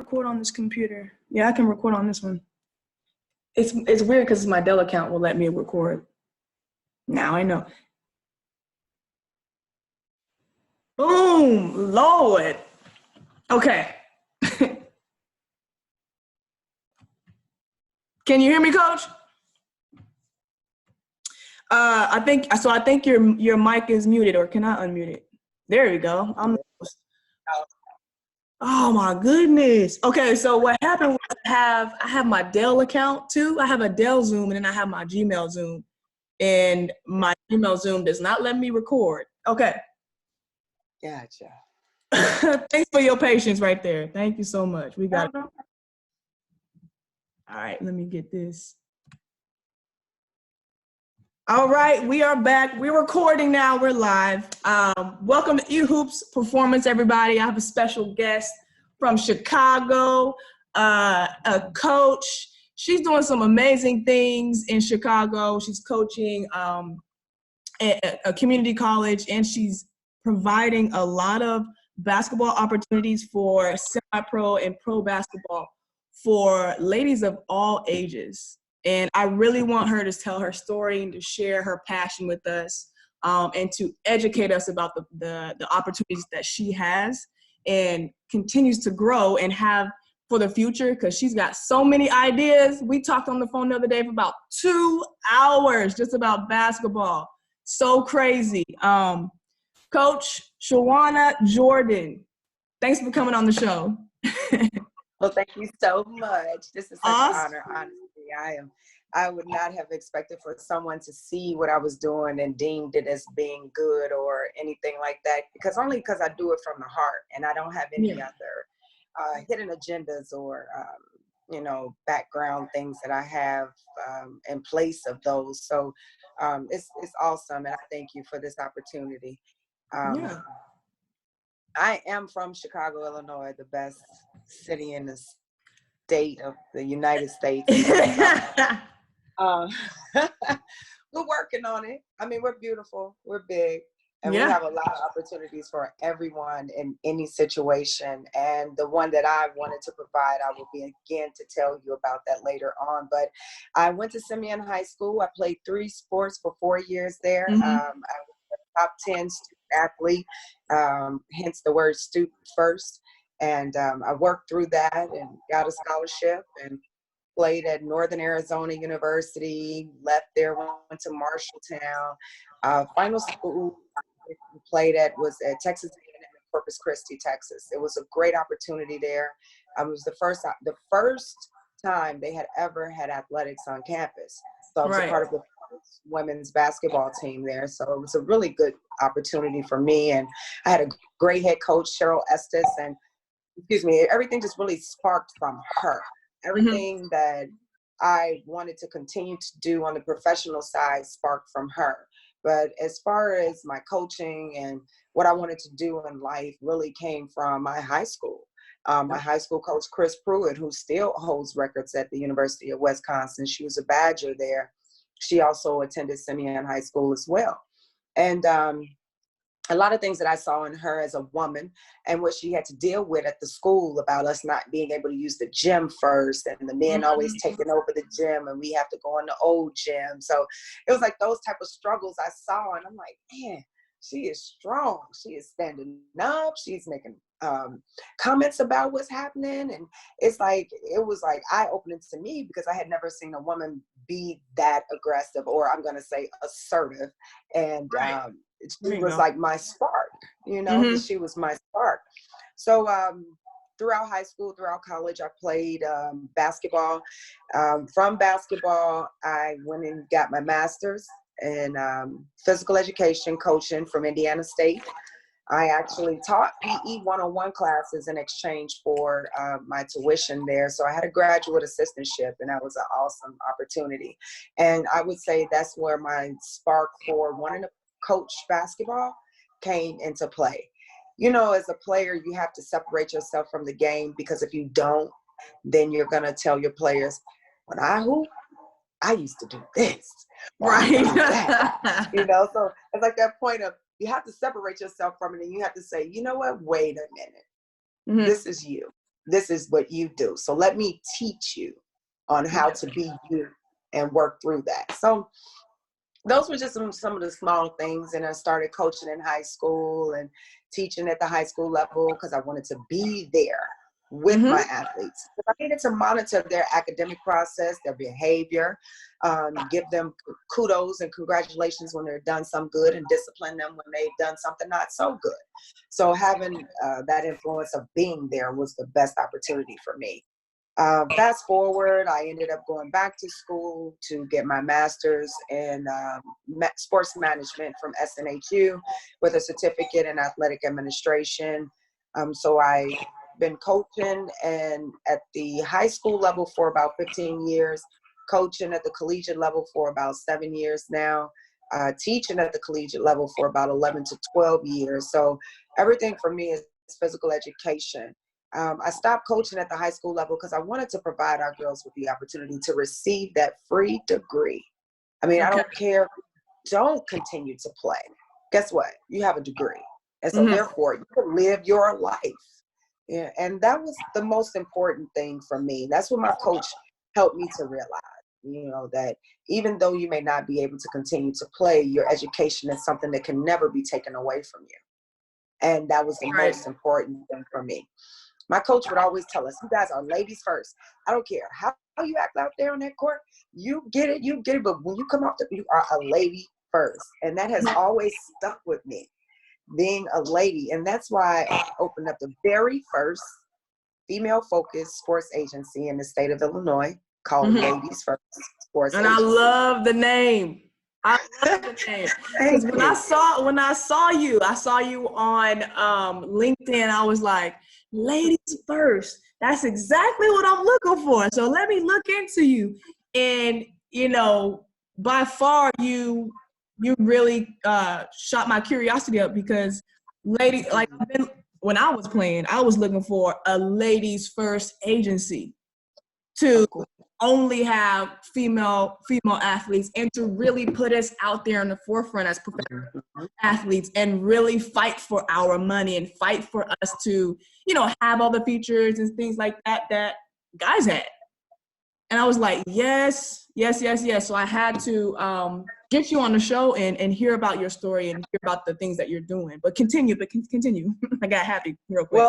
record on this computer. Yeah, I can record on this one. It's weird because my Dell account will let me record. Now I know. Boom, Lord. Okay. Can you hear me, Coach? I think your mic is muted, or can I unmute it? There you go. Oh my goodness. Okay, so what happened was I have my Dell account too. I have a Dell Zoom and then I have my Gmail Zoom. And my Gmail Zoom does not let me record. Okay. Gotcha. Thanks for your patience right there. Thank you so much. We got it. All right, let me get this. All right, we are back. We're recording now. We're live. Welcome to eHoops Performance, everybody. I have a special guest from Chicago, a coach. She's doing some amazing things in Chicago. She's coaching a community college, and she's providing a lot of basketball opportunities for semi-pro and pro basketball for ladies of all ages. And I really want her to tell her story and to share her passion with us, and to educate us about the opportunities that she has and continues to grow and have for the future, because she's got so many ideas. We talked on the phone the other day for about 2 hours just about basketball. So crazy. Coach Shajuanna Jordan, thanks for coming on the show. Well, thank you so much. This is such an honor, honestly. I would not have expected for someone to see what I was doing and deemed it as being good or anything like that, because I do it from the heart, and I don't have any other hidden agendas or background things that I have in place of those. So it's awesome, and I thank you for this opportunity. I am from Chicago, Illinois, the best city in the state of the United States. We're working on it. I mean, we're beautiful, we're big, and we have a lot of opportunities for everyone in any situation. And the one that I wanted to provide, I will be again to tell you about that later on. But I went to Simeon High School. I played 3 sports for 4 years there. I was a top 10 student athlete, hence the word student first. And I worked through that and got a scholarship and played at Northern Arizona University, left there, went to Marshalltown. Final school I played at was at Texas A&M in Corpus Christi, Texas. It was a great opportunity there. It was the first time they had ever had athletics on campus. So I was a part of the women's basketball team there. So it was a really good opportunity for me. And I had a great head coach, Cheryl Estes, and everything just really sparked from her. Everything that I wanted to continue to do on the professional side sparked from her. But as far as my coaching and what I wanted to do in life really came from my high school. My high school coach, Chris Pruitt, who still holds records at the University of Wisconsin. She was a Badger there. She also attended Simeon High School as well. And a lot of things that I saw in her as a woman and what she had to deal with at the school about us not being able to use the gym first, and the men always taking over the gym and we have to go in the old gym. So it was like those type of struggles I saw, and I'm like, man, she is strong. She is standing up. She's making comments about what's happening. And it was like eye-opening to me, because I had never seen a woman be that aggressive, or I'm going to say assertive. And she was like my spark, she was my spark. So throughout high school, throughout college, I played basketball. From basketball, I went and got my master's in physical education coaching from Indiana State. I actually taught PE one-on-one classes in exchange for my tuition there. So I had a graduate assistantship, and that was an awesome opportunity. And I would say that's where my spark for wanting to coach basketball came into play. As a player, you have to separate yourself from the game, because if you don't, then you're going to tell your players, when I hoop, I used to do this. Right. So it's like that point of, you have to separate yourself from it, and you have to say, you know what, wait a minute. This is you. this is what you do. So let me teach you on how to be you and work through that. So those were just some of the small things. And I started coaching in high school and teaching at the high school level because I wanted to be there with my athletes. I needed to monitor their academic process, their behavior, give them kudos and congratulations when they've done some good, and discipline them when they've done something not so good. So having that influence of being there was the best opportunity for me. Fast forward, I ended up going back to school to get my master's in sports management from SNHU with a certificate in athletic administration. So I've been coaching and at the high school level for about 15 years, coaching at the collegiate level for about 7 years now, teaching at the collegiate level for about 11 to 12 years. So everything for me is physical education. I stopped coaching at the high school level because I wanted to provide our girls with the opportunity to receive that free degree. I mean, I don't care, don't continue to play. Guess what? You have a degree. And so therefore, you can live your life. Yeah, and that was the most important thing for me. That's what my coach helped me to realize, that even though you may not be able to continue to play, your education is something that can never be taken away from you. And that was the most important thing for me. My coach would always tell us, you guys are ladies first. I don't care how you act out there on that court. You get it. But when you come off, you are a lady first. And that has always stuck with me, being a lady. And that's why I opened up the very first female-focused sports agency in the state of Illinois called Ladies First Sports Agency. And I love the name. I love the name. Because when I saw you on LinkedIn, I was like, ladies first. That's exactly what I'm looking for. So let me look into you. And, by far you really shot my curiosity up, because when I was playing, I was looking for a ladies first agency to only have female athletes, and to really put us out there in the forefront as professional athletes, and really fight for our money and fight for us to, have all the features and things like that guys had. And I was like, yes. So I had to get you on the show and hear about your story and hear about the things that you're doing. But continue. I got happy real quick.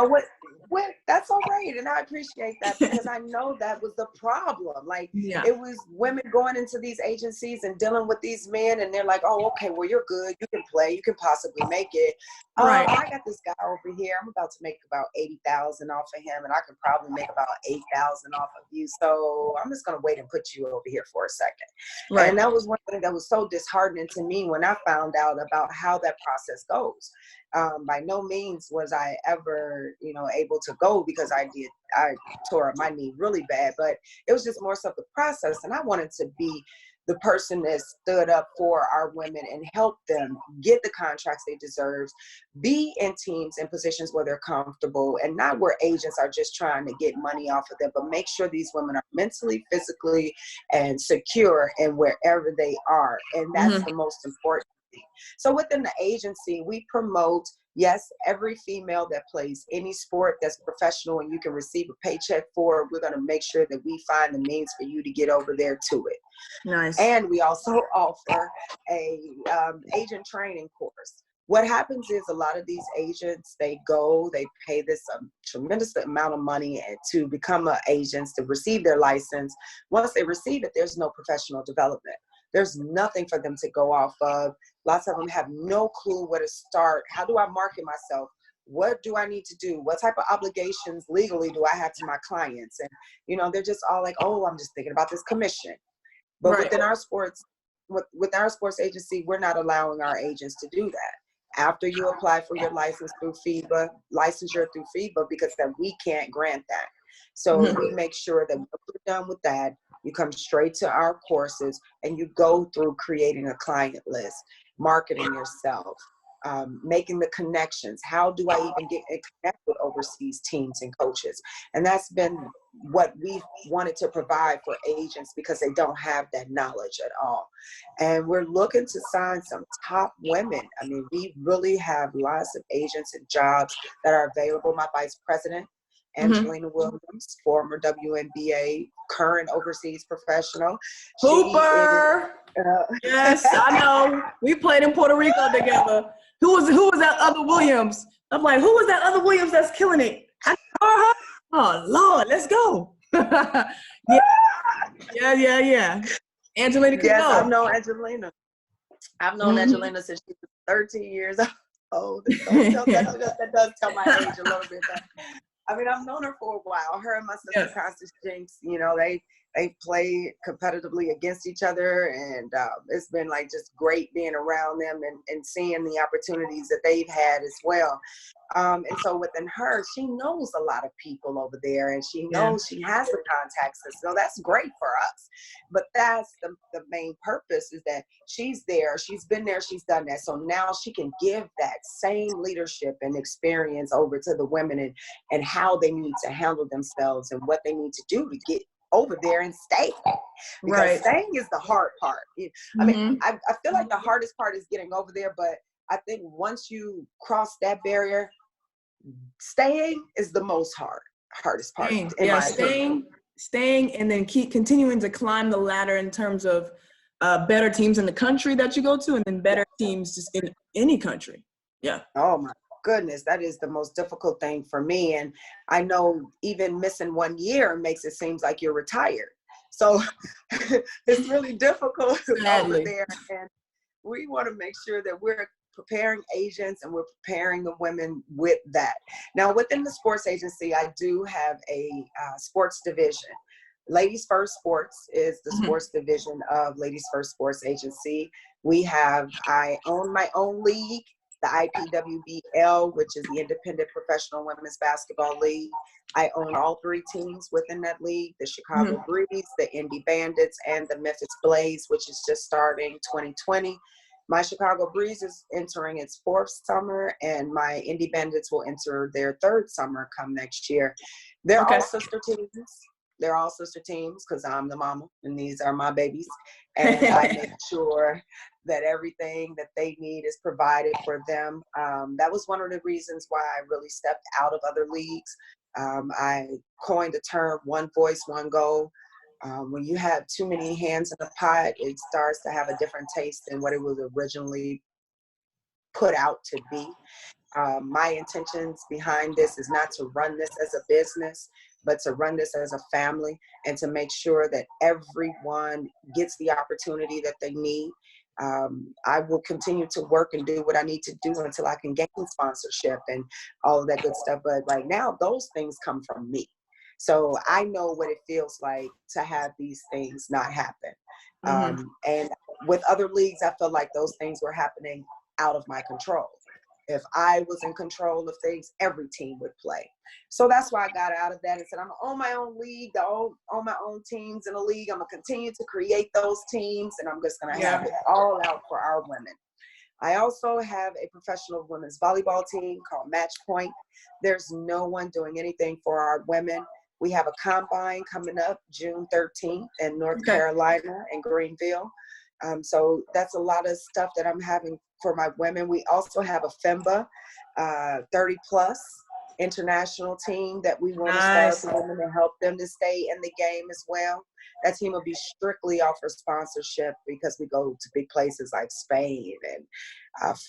Well, that's all right. And I appreciate that, because I know that was the problem. Like, it was women going into these agencies and dealing with these men, and they're like, oh, okay, well, you're good. You can play. You can possibly make it. I got this guy over here. I'm about to make about $80,000 off of him, and I can probably make about $8,000 off of you. So I'm just going to wait and put you over here for a second. Right. And that was one thing that was so disheartening to me when I found out about how that process goes. By no means was I ever, able to go, because I tore up my knee really bad, but it was just more so the process. And I wanted to be the person that stood up for our women and help them get the contracts they deserve, be in teams and positions where they're comfortable, and not where agents are just trying to get money off of them, but make sure these women are mentally, physically, and secure in wherever they are. And that's the most important thing. So within the agency, we promote, yes, every female that plays any sport that's professional and you can receive a paycheck for, we're going to make sure that we find the means for you to get over there to it. Nice. And we also offer a agent training course. What happens is a lot of these agents, they pay this tremendous amount of money to become agents, to receive their license. Once they receive it, there's no professional development. There's nothing for them to go off of. Lots of them have no clue where to start. How do I market myself? What do I need to do? What type of obligations legally do I have to my clients? And, they're just all like, oh, I'm just thinking about this commission. But within our sports, with our sports agency, we're not allowing our agents to do that. After you apply for your license through licensure through FIBA, because then we can't grant that. So we make sure that when we're done with that, you come straight to our courses and you go through creating a client list, marketing yourself, making the connections. How do I even get and connect with overseas teams and coaches? And that's been what we wanted to provide for agents, because they don't have that knowledge at all. And we're looking to sign some top women. I mean, we really have lots of agents and jobs that are available. My vice president Angelina Williams, former WNBA, current overseas professional. Hooper. Yes, I know. We played in Puerto Rico together. Who was that other Williams? I'm like, who was that other Williams that's killing it? I know her. Oh Lord, let's go. Yeah. Angelina can Yes, go. I've known Angelina. I've known Angelina since she was 13 years old. That does tell my age a little bit. But, I mean, I've known her for a while. Her and my sister, Constance Jinx, you know, they played competitively against each other, and it's been like just great being around them and seeing the opportunities that they've had as well. And so within her, she knows a lot of people over there, and she knows she has the contacts. So that's great for us. But that's the main purpose, is that she's there, she's been there, she's done that. So now she can give that same leadership and experience over to the women and how they need to handle themselves and what they need to do to get over there and stay. Because staying is the hard part. I mean, I feel like the hardest part is getting over there, but I think once you cross that barrier, staying is the hardest part. Staying and then keep continuing to climb the ladder in terms of better teams in the country that you go to, and then better teams just in any country. Yeah. Oh my goodness, that is the most difficult thing for me. And I know even missing 1 year makes it seem like you're retired. So it's really difficult over there. And we want to make sure that we're preparing agents and we're preparing the women with that. Now, within the sports agency, I do have a sports division. Ladies First Sports is the sports division of Ladies First Sports Agency. I own my own league, the IPWBL, which is the Independent Professional Women's Basketball League. I own all 3 teams within that league, the Chicago Breeze, the Indy Bandits, and the Memphis Blaze, which is just starting 2020. My Chicago Breeze is entering its 4th summer, and my Indy Bandits will enter their 3rd summer come next year. They're all sister teams. They're all sister teams because I'm the mama and these are my babies. And I make sure that everything that they need is provided for them. That was one of the reasons why I really stepped out of other leagues. I coined the term one voice, one goal. When you have too many hands in the pot, it starts to have a different taste than what it was originally put out to be. My intentions behind this is not to run this as a business, but to run this as a family and to make sure that everyone gets the opportunity that they need. I will continue to work and do what I need to do until I can gain sponsorship and all of that good stuff. But right now, those things come from me. So I know what it feels like to have these things not happen. And with other leagues, I feel like those things were happening out of my control. If I was in control of things, every team would play. So that's why I got out of that and said, I'm gonna own my own league, own my own teams in a league. I'm gonna continue to create those teams, and I'm just gonna have it all out for our women. I also have a professional women's volleyball team called Match Point. There's no one doing anything for our women. We have a combine coming up June 13th in North Carolina in Greenville. So that's a lot of stuff that I'm having for my women. We also have a FEMBA 30 plus international team that we want to start for women to help them to stay in the game as well. That team will be strictly off for sponsorship because we go to big places like Spain and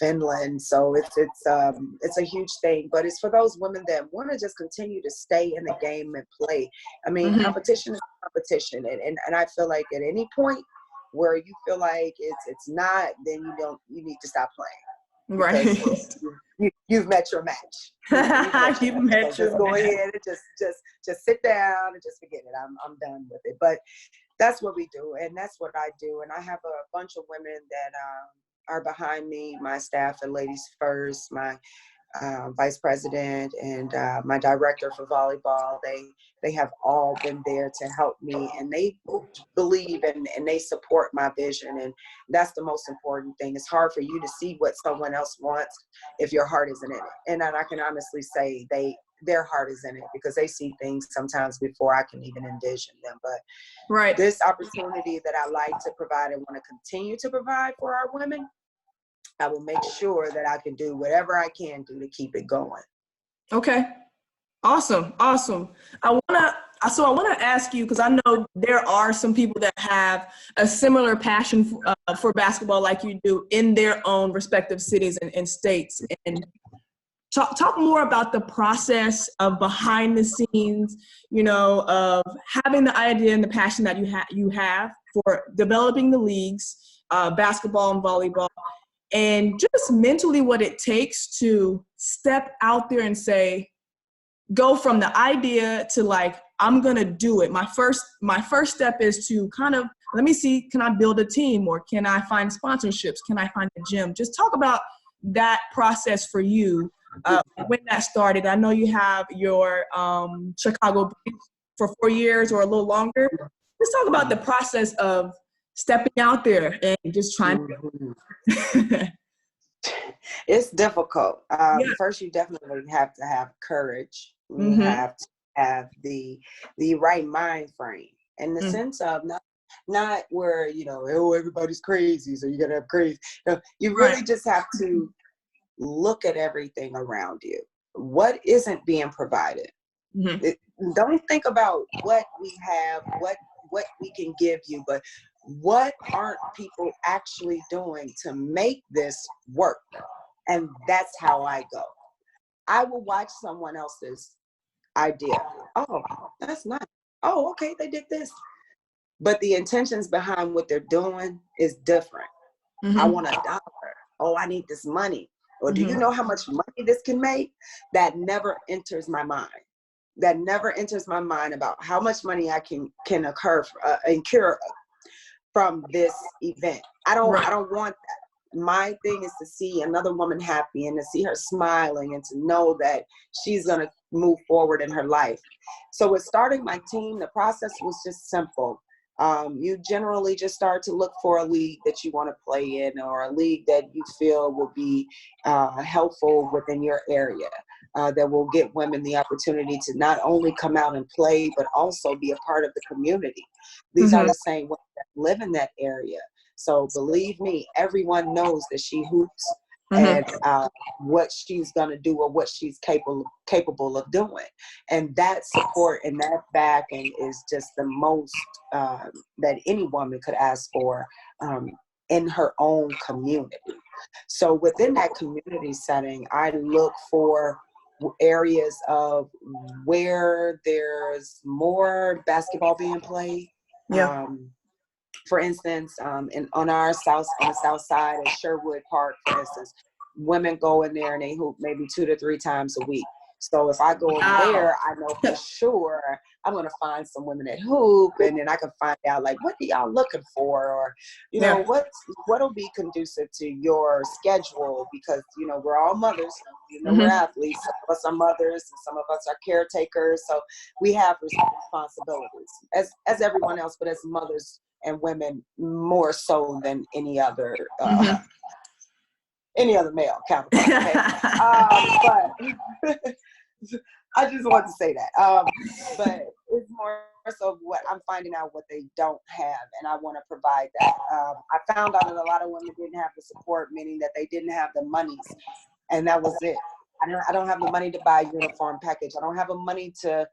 Finland. So it's a huge thing, but it's for those women that want to just continue to stay in the game and play. I mean, competition is competition. And I feel like at any point where you feel like it's not, then you need to stop playing. Right. You've met your match. You've met your match. Go ahead and just sit down and just forget it. I'm done with it. But that's what we do, and that's what I do. And I have a bunch of women that are behind me, my staff at Ladies First, my vice president, and my director for volleyball. They have all been there to help me, and they believe and they support my vision, and that's the most important thing. It's hard for you to see what someone else wants if your heart isn't in it, and I can honestly say their heart is in it because they see things sometimes before I can even envision them. But this opportunity that I like to provide and want to continue to provide for our women, I will make sure that I can do whatever I can do to keep it going. Okay. Awesome, awesome. I wanna ask you because I know there are some people that have a similar passion for basketball like you do in their own respective cities and states. And talk more about the process of behind the scenes, of having the idea and the passion that you have for developing the leagues, basketball and volleyball, and just mentally what it takes to step out there and say, go from the idea to like, I'm gonna do it. My first step is to kind of, let me see, can I build a team, or can I find sponsorships? Can I find a gym? Just talk about that process for you, when that started. I know you have your Chicago Bulls for 4 years or a little longer. Let's talk about the process of stepping out there and just trying Mhm. to. It's difficult. Yeah. First, you definitely have to have courage. You Mm-hmm. have to have the right mind frame, in the Mm-hmm. sense of not where oh, everybody's crazy, so you gotta have crazy. No, you Right. really just have to look at everything around you. What isn't being provided? Mm-hmm. It, don't think about what we have, what we can give you, but what aren't people actually doing to make this work? And that's how I go. I will watch someone else's idea. Oh, that's nice. Oh, okay, they did this. But the intentions behind what they're doing is different. I Mm-hmm. want $1. Oh, I need this money. Or do you Mm-hmm. know how much money this can make? That never enters my mind. That never enters my mind about how much money I can incur from this event. I Right. don't want that. My thing is to see another woman happy and to see her smiling and to know that she's going to move forward in her life. So with starting my team, the process was just simple. You generally just start to look for a league that you want to play in, or a league that you feel will be helpful within your area, that will get women the opportunity to not only come out and play, but also be a part of the community. These are Mm-hmm. the same women that live in that area. So believe me, everyone knows that she hoops, and Mm-hmm. what she's going to do, or what she's capable of doing. And that support and that backing is just the most that any woman could ask for, in her own community. So within that community setting, I look for areas of where there's more basketball being played. Yeah. Um, for instance, on the south side of Sherwood Park, for instance, women go in there and they hoop maybe 2 to 3 times a week. So if I go over Wow. there, I know for sure I'm going to find some women that hoop, and then I can find out, like, what are y'all looking for, or Yeah. what'll be conducive to your schedule, because we're all mothers, we're Mm-hmm. athletes. Some of us are mothers, and some of us are caretakers, so we have responsibilities as everyone else, but as mothers and women more so than Mm-hmm. any other male counterpart. Okay, but I just want to say that. But it's more so of what I'm finding out what they don't have, and I want to provide that. I found out that a lot of women didn't have the support, meaning that they didn't have the monies, and that was it. I don't have the money to buy a uniform package. I don't have the money to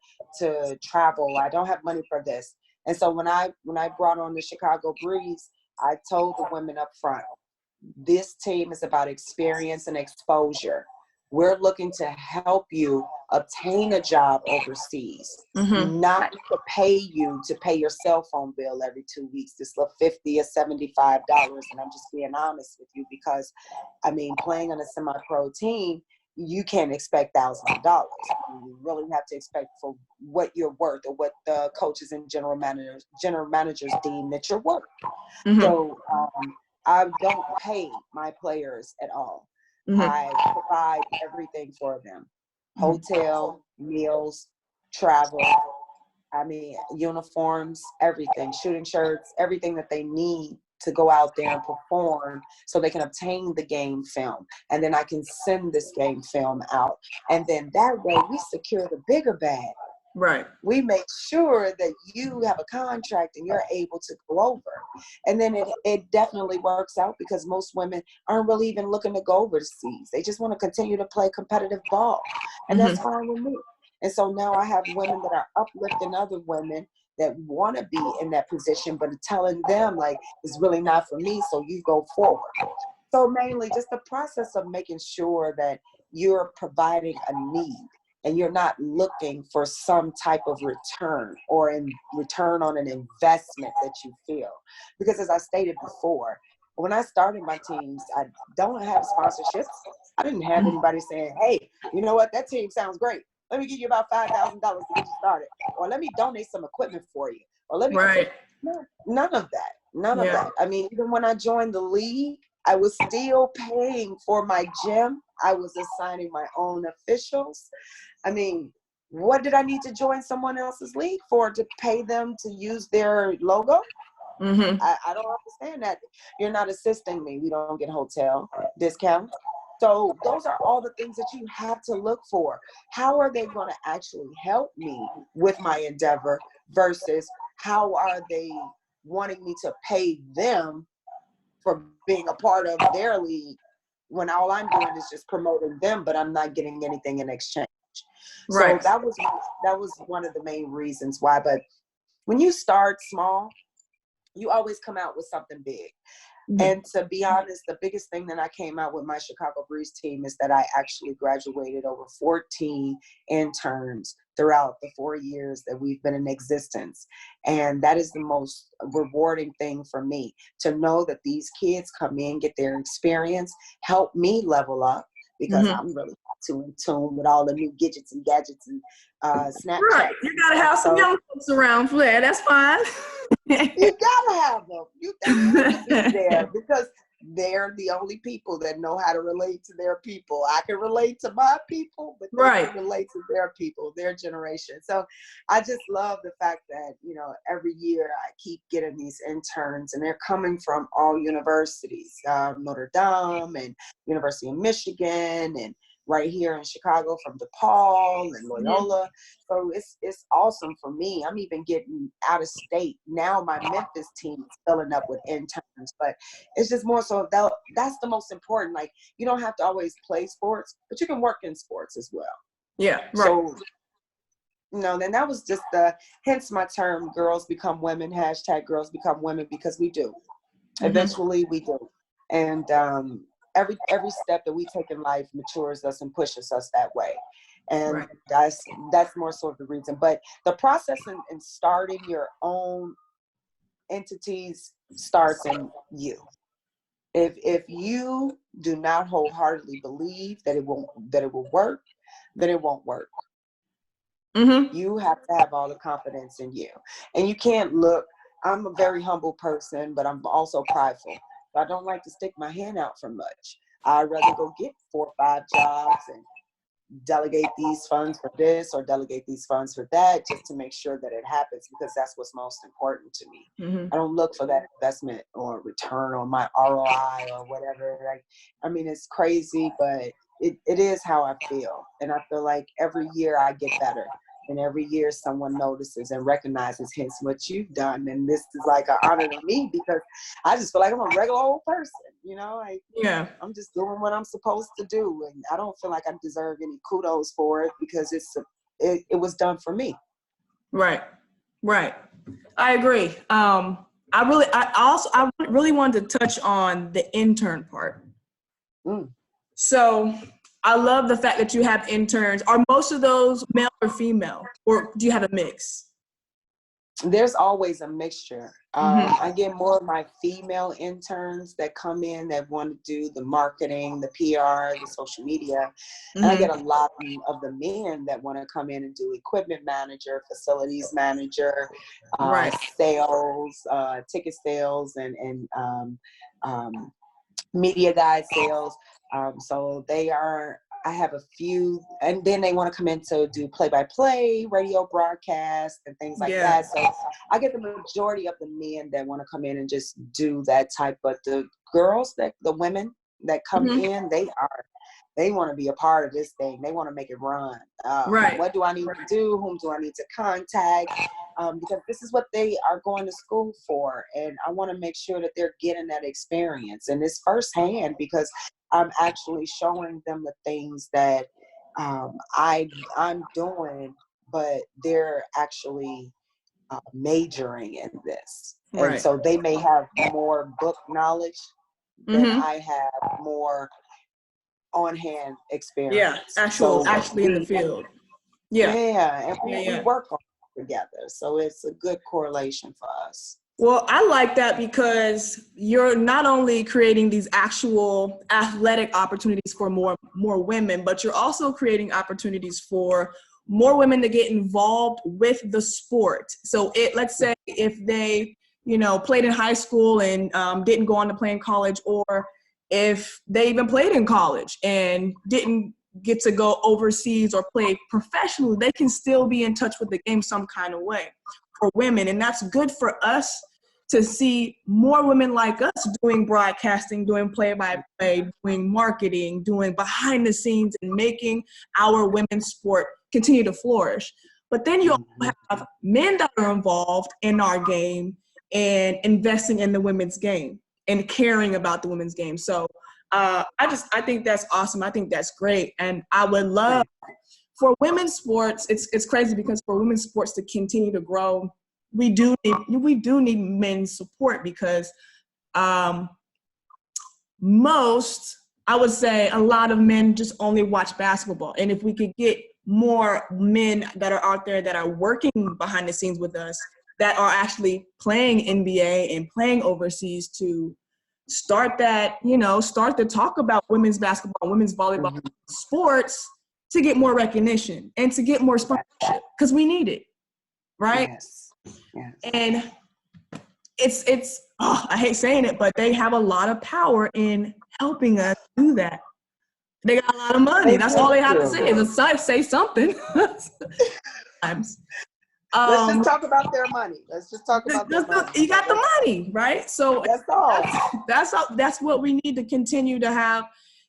travel. I don't have money for this. And so when I brought on the Chicago Breeze, I told the women up front, this team is about experience and exposure. We're looking to help you obtain a job overseas, Mm-hmm. not to pay you to pay your cell phone bill every 2 weeks, this little $50 or $75. And I'm just being honest with you, because I mean, playing on a semi-pro team, you can't expect thousands of dollars. You really have to expect for what you're worth, or what the coaches and general managers deem that you're worth. Mm-hmm. So I don't pay my players at all. Mm-hmm. I provide everything for them: Mm-hmm. hotel, meals, travel. I mean, uniforms, everything, shooting shirts, everything that they need to go out there and perform, so they can obtain the game film. And then I can send this game film out. And then that way we secure the bigger bag. Right. We make sure that you have a contract and you're able to go over. And then it definitely works out, because most women aren't really even looking to go overseas. They just want to continue to play competitive ball. And that's Mm-hmm. fine with me. And so now I have women that are uplifting other women that want to be in that position, but telling them like, it's really not for me, so you go forward. So mainly just the process of making sure that you're providing a need and you're not looking for some type of return or in return on an investment that you feel. Because as I stated before, when I started my teams, I don't have sponsorships. I didn't have anybody saying, hey, you know what, that team sounds great. Let me give you about $5,000 to get you started. Or let me donate some equipment for you. Or let me, none of that. None of that. I mean, even when I joined the league, I was still paying for my gym. I was assigning my own officials. I mean, what did I need to join someone else's league for? To pay them to use their logo? Mm-hmm. I don't understand that. You're not assisting me. We don't get hotel discounts. So those are all the things that you have to look for. How are they going to actually help me with my endeavor versus how are they wanting me to pay them for being a part of their league when all I'm doing is just promoting them, but I'm not getting anything in exchange. Right. So that was one of the main reasons why. But when you start small, you always come out with something big. And to be honest, the biggest thing that I came out with my Chicago Breeze team is that I actually graduated over 14 interns throughout the 4 years that we've been in existence. And that is the most rewarding thing for me, to know that these kids come in, get their experience, help me level up, because I'm really not too in tune with all the new gadgets and Snapchat. Right. You gotta have some young folks around, Flair. That's fine. You gotta have them. They have to be there because they're the only people that know how to relate to their people. I can relate to my people, but they can relate to their people, their generation. So I just love the fact that, you know, every year I keep getting these interns, and they're coming from all universities, Notre Dame and University of Michigan, and right here in Chicago from DePaul and Loyola. So it's awesome for me. I'm even getting out of state. Now my Memphis team is filling up with interns, but it's just more so that's the most important. Like, you don't have to always play sports, but you can work in sports as well. Yeah, right. So, you know, then that was just hence my term, girls become women, #girls become women, because we do. Eventually we do. And every step that we take in life matures us and pushes us that way. And that's more sort of the reason. But the process in starting your own entities starts in you. If you do not wholeheartedly believe that it will work, then it won't work. You have to have all the confidence in you. And you can't look, I'm a very humble person, but I'm also prideful. So I don't like to stick my hand out for much. I'd rather go get 4 or 5 jobs and delegate these funds for this or delegate these funds for that, just to make sure that it happens, because that's what's most important to me. I don't look for that investment or return on my ROI or whatever. Like, I mean, it's crazy, but it is how I feel. And I feel like every year I get better. And every year someone notices and recognizes, hence what you've done. And this is like an honor to me, because I just feel like I'm a regular old person, you know? Like, I'm just doing what I'm supposed to do. And I don't feel like I deserve any kudos for it, because it was done for me. Right. I agree. I really wanted to touch on the intern part. So I love the fact that you have interns. Are most of those male or female, or do you have a mix? There's always a mixture. I get more of my female interns that come in that want to do the marketing, the PR, the social media. And I get a lot of the men that want to come in and do equipment manager, facilities manager, sales, ticket sales, and media guide sales. So I have a few, and then they want to come in to do play-by-play, radio broadcast, and things like that. So I get the majority of the men that want to come in and just do that type. But the women that come in, they want to be a part of this thing. They want to make it run. What do I need to do? Whom do I need to contact? Because this is what they are going to school for. And I want to make sure that they're getting that experience. And it's firsthand, because I'm actually showing them the things that I'm doing, but they're actually majoring in this. Right. And so they may have more book knowledge than I have more on-hand experience. Yeah, actually in the field. And we work on it together. So it's a good correlation for us. Well, I like that because you're not only creating these actual athletic opportunities for more women, but you're also creating opportunities for more women to get involved with the sport. So let's say if they, played in high school and didn't go on to play in college, or if they even played in college and didn't get to go overseas or play professionally, they can still be in touch with the game some kind of way for women. And that's good for us to see more women like us doing broadcasting, doing play-by-play, doing marketing, doing behind the scenes, and making our women's sport continue to flourish. But then you also have men that are involved in our game and investing in the women's game and caring about the women's game. So I think that's awesome. I think that's great. And I would love for women's sports, it's crazy because for women's sports to continue to grow, we do need men's support because I would say a lot of men just only watch basketball. And if we could get more men that are out there that are working behind the scenes with us, that are actually playing NBA and playing overseas, to start the talk about women's basketball, women's volleyball, sports, to get more recognition and to get more sponsorship, because we need it, right? Yes. And it's I hate saying it, but they have a lot of power in helping us do that. They got a lot of money. That's all they have to say is say something. Sometimes. Let's just talk about their money. You got the money, right? So that's all. That's what we need to continue to have.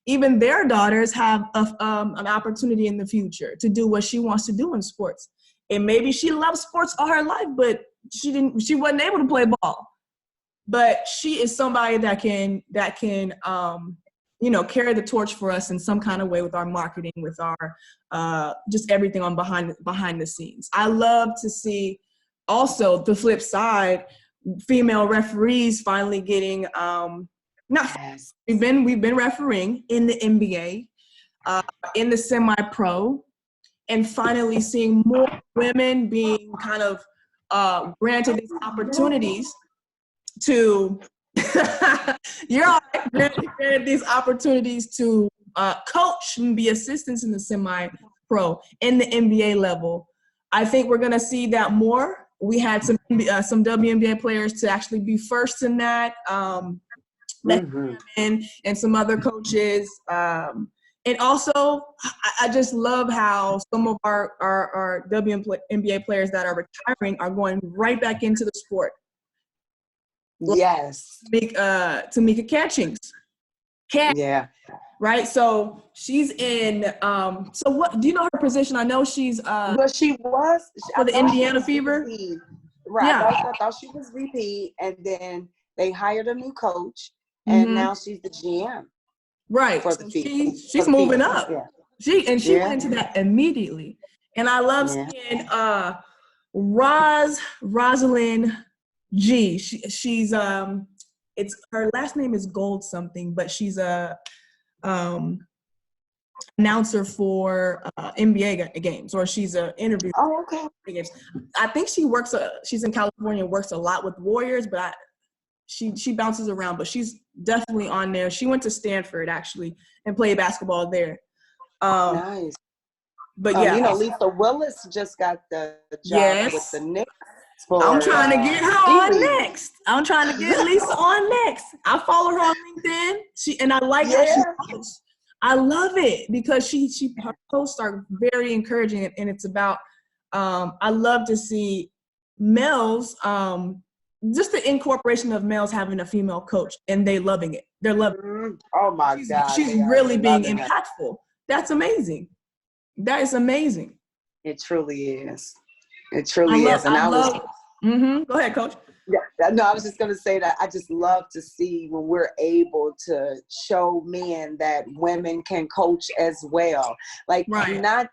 Even their daughters have an opportunity in the future to do what she wants to do in sports. And maybe she loves sports all her life, but she wasn't able to play ball. But she is somebody that can carry the torch for us in some kind of way with our marketing, with our just everything on behind the scenes. I love to see also the flip side, female referees finally getting we've been refereeing in the NBA, in the semi-pro, and finally seeing more women being kind of granted these opportunities to granted these opportunities to coach and be assistants in the semi-pro, in the NBA level. I think we're gonna see that more. We had some WNBA players to actually be first in that, and some other coaches. And also, I just love how some of our WNBA players that are retiring are going right back into the sport. Yes. Tamika Catchings. Yeah. Right. So she's in. So what? Do you know her position? I know she's. Well, she was for the Indiana Fever. Right. Yeah. I thought she was VP, and then they hired a new coach, and now she's the GM. Right. For the she's moving up. Yeah. She went into that immediately, and I love seeing Rosalind G. She's it's her last name is Gold something, but she's a announcer for NBA games, or she's an interview. Oh, okay. Games. I think she works. She's in California, works a lot with Warriors, but she bounces around. But she's definitely on there. She went to Stanford actually and played basketball there. Nice. But yeah, Lisa Willis just got the job with the Knicks. I'm trying to get her on next. I'm trying to get Lisa on next. I follow her on LinkedIn. I like how she posts. I love it because her posts are very encouraging, and it's about. I love to see males. Just the incorporation of males having a female coach, and they loving it. They're loving it. Oh my God. She's really being impactful. That's amazing. That is amazing. It truly is. It truly is. And Go ahead, Coach. Yeah, no, I was just going to say that I just love to see when we're able to show men that women can coach as well. Like Right. not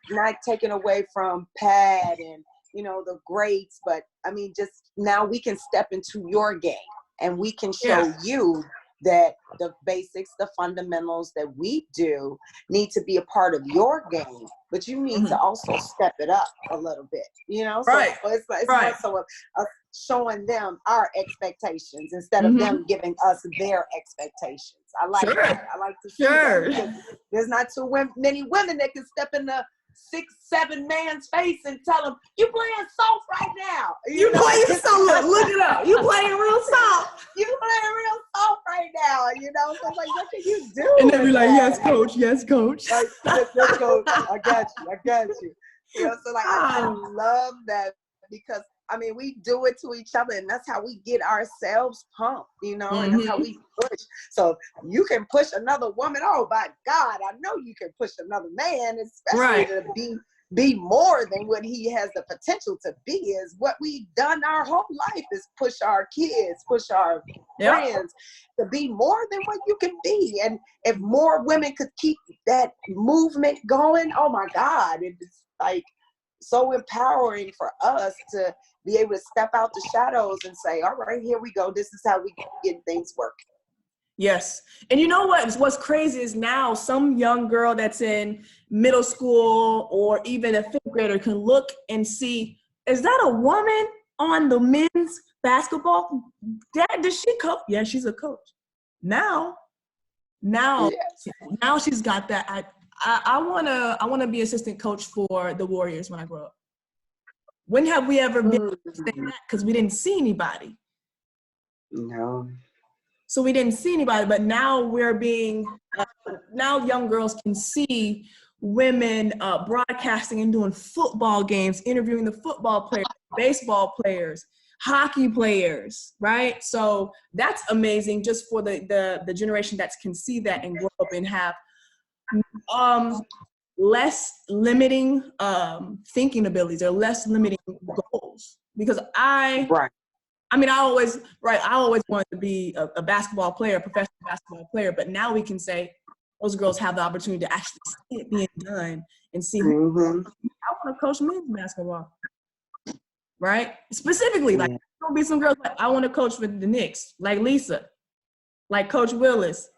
taking away from Pat and, you know, the greats, but I mean, just now we can step into your game and we can show you that the basics, the fundamentals that we do need to be a part of your game, but you need to also step it up a little bit, you know? Right. So it's more so of showing them our expectations instead of them giving us their expectations. I like that. I like to see that because there's not too many women that can step in the 6-7 man's face and tell him, you playing soft right now. You playing soft. Look it up. You playing real soft. You playing real soft right now, you know? So it's like, what can you do? And then be like, yes, coach. Yes, coach. Like, yes, coach. I got you. You know, so like, I love that because, I mean, we do it to each other and that's how we get ourselves pumped, you know, and that's how we push. So you can push another woman. Oh, my God, I know you can push another man, especially to be more than what he has the potential to be. Is what we've done our whole life is push our kids, push our friends to be more than what you can be. And if more women could keep that movement going, oh my God, it's like so empowering for us to be able to step out the shadows and say, all right, here we go. This is how we get things working. Yes. And you know what's crazy is now some young girl that's in middle school or even a 5th grader can look and see, is that a woman on the men's basketball? Dad, does she coach? Yeah, she's a coach. Now she's got that. I wanna be assistant coach for the Warriors when I grow up. When have we ever been saying that? Because we didn't see anybody. No. So we didn't see anybody, but now we're being, now young girls can see women broadcasting and doing football games, interviewing the football players, baseball players, hockey players, right? So that's amazing just for the generation that can see that and grow up and have less limiting thinking abilities or less limiting goals. Because I always wanted to be a basketball player, a professional basketball player, but now we can say those girls have the opportunity to actually see it being done and see, I want to coach men's basketball, right? Specifically, like there'll be some girls like, I want to coach with the Knicks, like Lisa, like Coach Willis.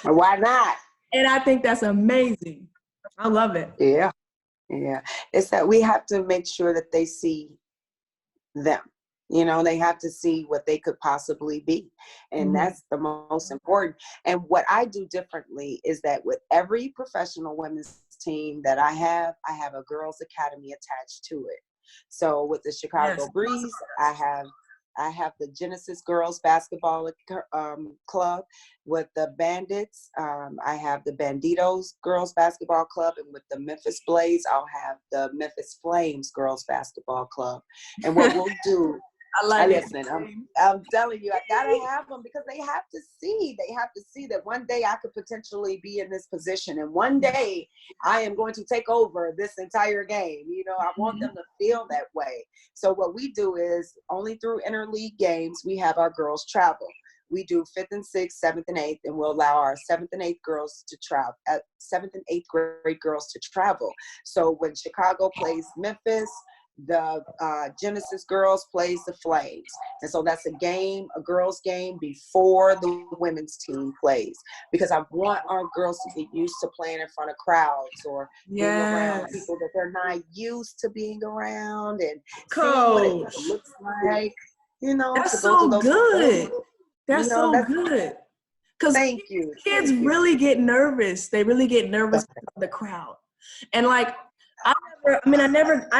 Why not? And I think that's amazing. I love it. Yeah. It's that we have to make sure that they see them. You know, they have to see what they could possibly be. And that's the most important. And what I do differently is that with every professional women's team that I have a girls academy attached to it. So with the Chicago Breeze, I have the Genesis Girls Basketball Club. With the Bandits, I have the Banditos Girls Basketball Club. And with the Memphis Blaze, I'll have the Memphis Flames Girls Basketball Club. And what we'll do, listen, I'm telling you, I gotta have them because they have to see that one day I could potentially be in this position and one day I am going to take over this entire game. You know, I want them to feel that way. So what we do is only through interleague games, we have our girls travel. We do 5th and 6th, 7th and 8th, and we'll allow our 7th and 8th girls to travel, 7th and 8th grade girls to travel. So when Chicago plays Memphis, the Genesis girls plays the Flames. And so that's a girls game before the women's team plays. Because I want our girls to get used to playing in front of crowds or being around people that they're not used to being around and seeing what it looks like. You know, that's so good. That's so good. Because kids really get nervous. They really get nervous of the crowd. And like, I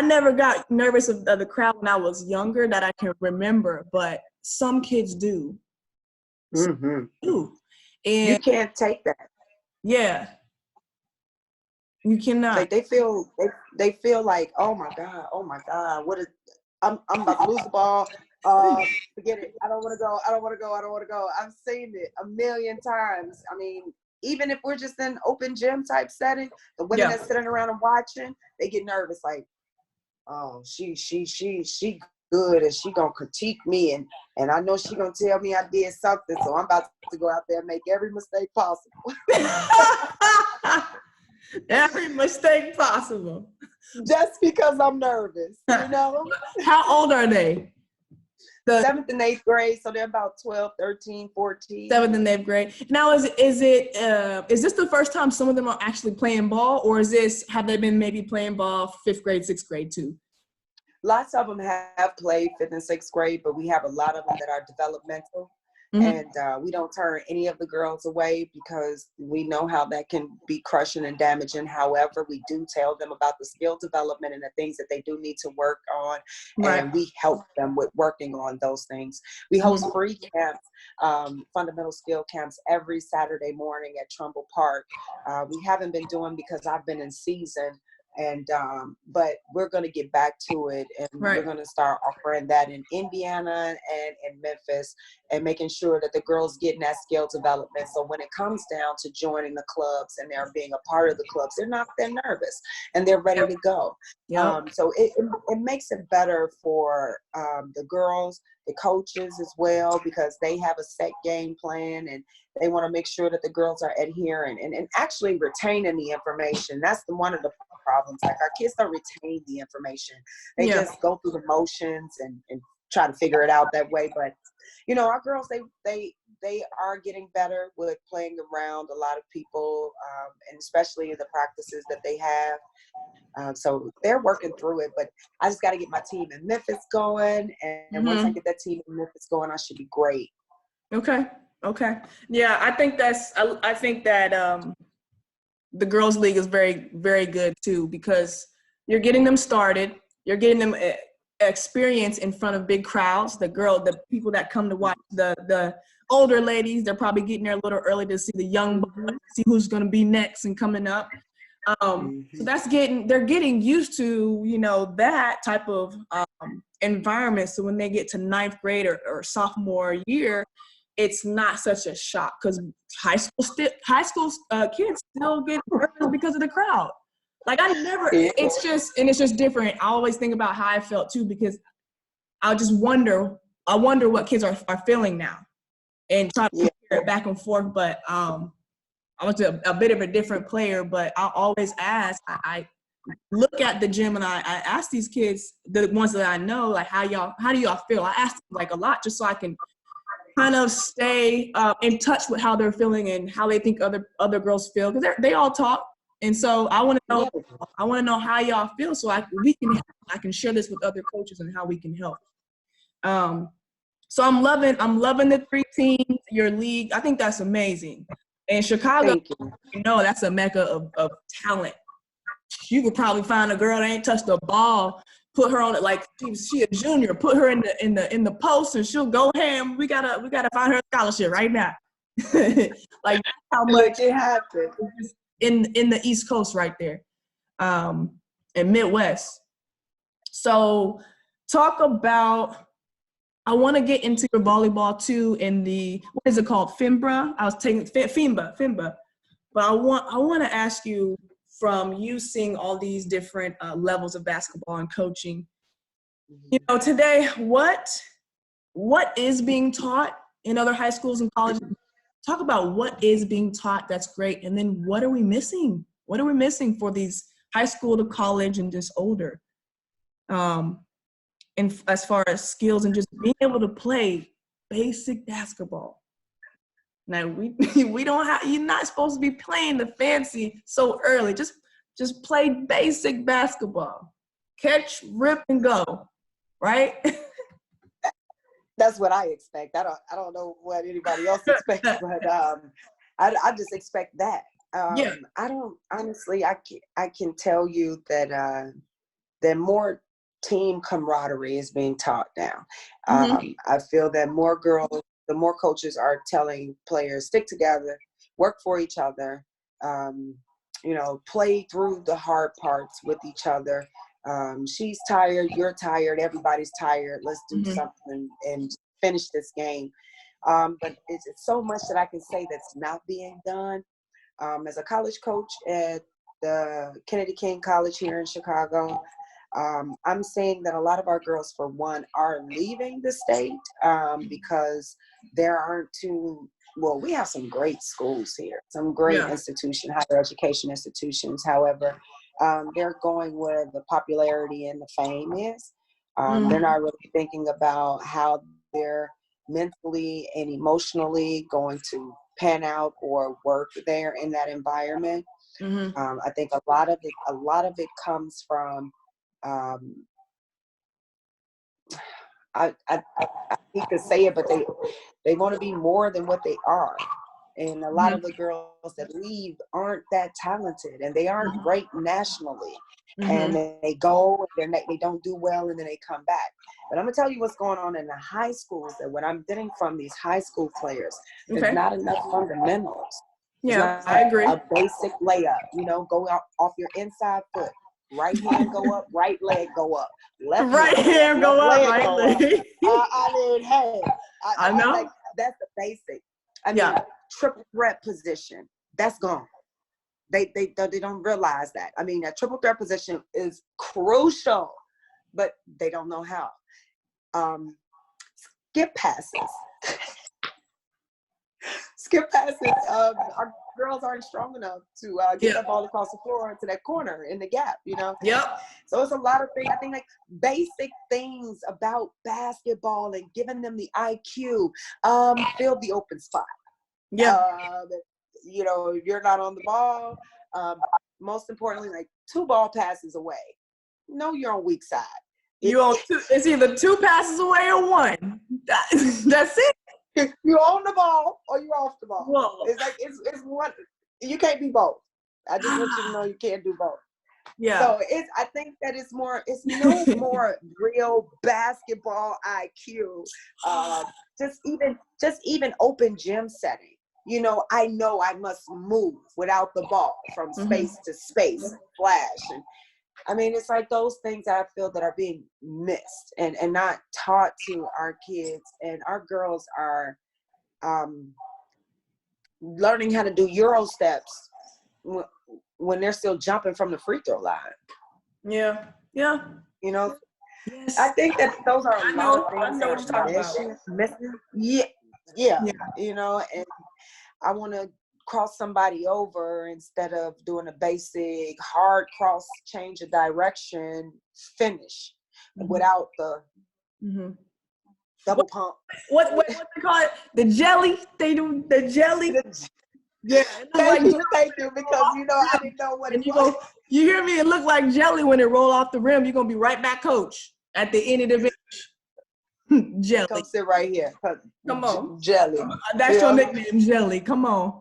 never got nervous of the crowd when I was younger that I can remember, but some kids do. And you can't take that. Yeah. You cannot. Like they feel like, oh my God, I'm about to lose the ball. Forget it. I don't want to go. I've seen it a million times. I mean, even if we're just in open gym type setting, the women that's sitting around and watching, they get nervous. Like, oh, she good, and she gonna critique me, and I know she gonna tell me I did something, so I'm about to go out there and make every mistake possible. Every mistake possible. Just because I'm nervous, you know? How old are they? 7th and 8th grade, so they're about 12, 13, 14. 7th and 8th grade. Now, is this the first time some of them are actually playing ball, or have they been maybe playing ball 5th grade, 6th grade too? Lots of them have played 5th and 6th grade, but we have a lot of them that are developmental. Mm-hmm. And we don't turn any of the girls away because we know how that can be crushing and damaging. However, we do tell them about the skill development and the things that they do need to work on. Right. And we help them with working on those things. We host free camps, fundamental skill camps every Saturday morning at Trumbull Park. We haven't been doing because I've been in season. And but we're going to get back to it, and we're going to start offering that in Indiana and in Memphis, and making sure that the girls getting that skill development. So when it comes down to joining the clubs and they're being a part of the clubs, they're nervous and they're ready to go. So it makes it better for the girls, the coaches as well, because they have a set game plan and they want to make sure that the girls are adhering and actually retaining the information. That's one of the problems. Like, our kids don't retain the information. They just go through the motions and try to figure it out that way. But you know, our girls, they are getting better with playing around a lot of people, and especially in the practices that they have. So they're working through it, but I just got to get my team in Memphis going. And once I get that team in Memphis going, I should be great. Okay. Yeah, I think that the girls' league is very, very good too, because you're getting them started. You're getting them experience in front of big crowds. The people that come to watch the older ladies, they're probably getting there a little early to see the young boys, see who's going to be next and coming up. So they're getting used to, you know, that type of environment. So when they get to 9th grade or sophomore year, it's not such a shock, because high school kids still get nervous because of the crowd. Like, it's just different. I always think about how I felt too, because I wonder what kids are feeling now, and try to compare it back and forth. But I was a bit of a different player, but I always ask, I look at the gym and I ask these kids, the ones that I know, like, how do y'all feel? I ask them like a lot, just so I can kind of stay in touch with how they're feeling and how they think other girls feel, because they all talk. And so I want to know how y'all feel, so I can share this with other coaches and how we can help. So I'm loving the 3 teams, your league. I think that's amazing. And Chicago, you know, that's a mecca of talent. You could probably find a girl that ain't touched a ball, put her on it like she a junior, put her in the post, and she'll go ham. We gotta find her a scholarship right now. Like, how much it happened in the East Coast right there, in Midwest. So talk about, I want to get into your volleyball too, in the, what is it called? FIMBA. I was taking FIMBA. But I want to ask you, from you seeing all these different levels of basketball and coaching, you know, today, what is being taught in other high schools and colleges? Talk about what is being taught that's great, and then what are we missing? What are we missing for these high school to college and just older? And as far as skills and just being able to play basic basketball. Now we don't have, you're not supposed to be playing the fancy so early. Just play basic basketball. Catch, rip, and go, right? That's what I expect. I don't know what anybody else expects, but I just expect that. I don't, honestly, I can tell you that more team camaraderie is being taught now. I feel that the more coaches are telling players, stick together, work for each other, you know, play through the hard parts with each other. She's tired, you're tired, everybody's tired. Let's do something and finish this game. But it's so much that I can say that's not being done. As a college coach at the Kennedy King College here in Chicago, I'm saying that a lot of our girls, for one, are leaving the state because there aren't well, we have some great schools here, some great institutions, higher education institutions. However, they're going where the popularity and the fame is. They're not really thinking about how they're mentally and emotionally going to pan out or work there in that environment. I think a lot of it comes from I hate to say it, but they want to be more than what they are. And a lot of the girls that leave aren't that talented, and they aren't great nationally. And they go, and they don't do well, and then they come back. But I'm gonna tell you what's going on in the high schools. That what I'm getting from these high school players, there's not enough fundamentals. Yeah, I agree. A basic layup, go out off your inside foot. Right hand go up, right leg go up. Left hand go up, right leg. I mean, hey, I know. Like, that's the basic. I mean, triple threat position, that's gone. They don't realize that. I mean, a triple threat position is crucial, but they don't know how. Skip passes. Skip passes. Our girls aren't strong enough to get that ball across the floor into that corner in the gap, Yep. So it's a lot of things. I think like basic things about basketball and giving them the IQ, fill the open spot. Yeah. If you're not on the ball, most importantly, like 2 ball passes away. No, you're on weak side. It's either 2 passes away or 1. That's it. You're on the ball or you're off the ball. Whoa. It's like it's one. You can't be both. I just want you to know you can't do both. Yeah. So I think that it's no more real basketball IQ. Just even open gym setting. I know I must move without the ball from space to space, flash. And I mean, it's like those things that I feel that are being missed and not taught to our kids. And our girls are learning how to do Euro steps when they're still jumping from the free throw line. Yeah. Yeah. Yes. I think that those are a lot of things that are missing. Yeah. And I want to cross somebody over instead of doing a basic hard cross, change of direction, finish without the double pump. What they call it? The jelly? They do the jelly? Yeah. Thank you, because I didn't know what it was. You hear me? It looked like jelly when it rolled off the rim. You're going to be right back, coach, at the end of the bench. Jelly. Come sit right here. Come on. Jelly. That's your nickname, Jelly. Come on.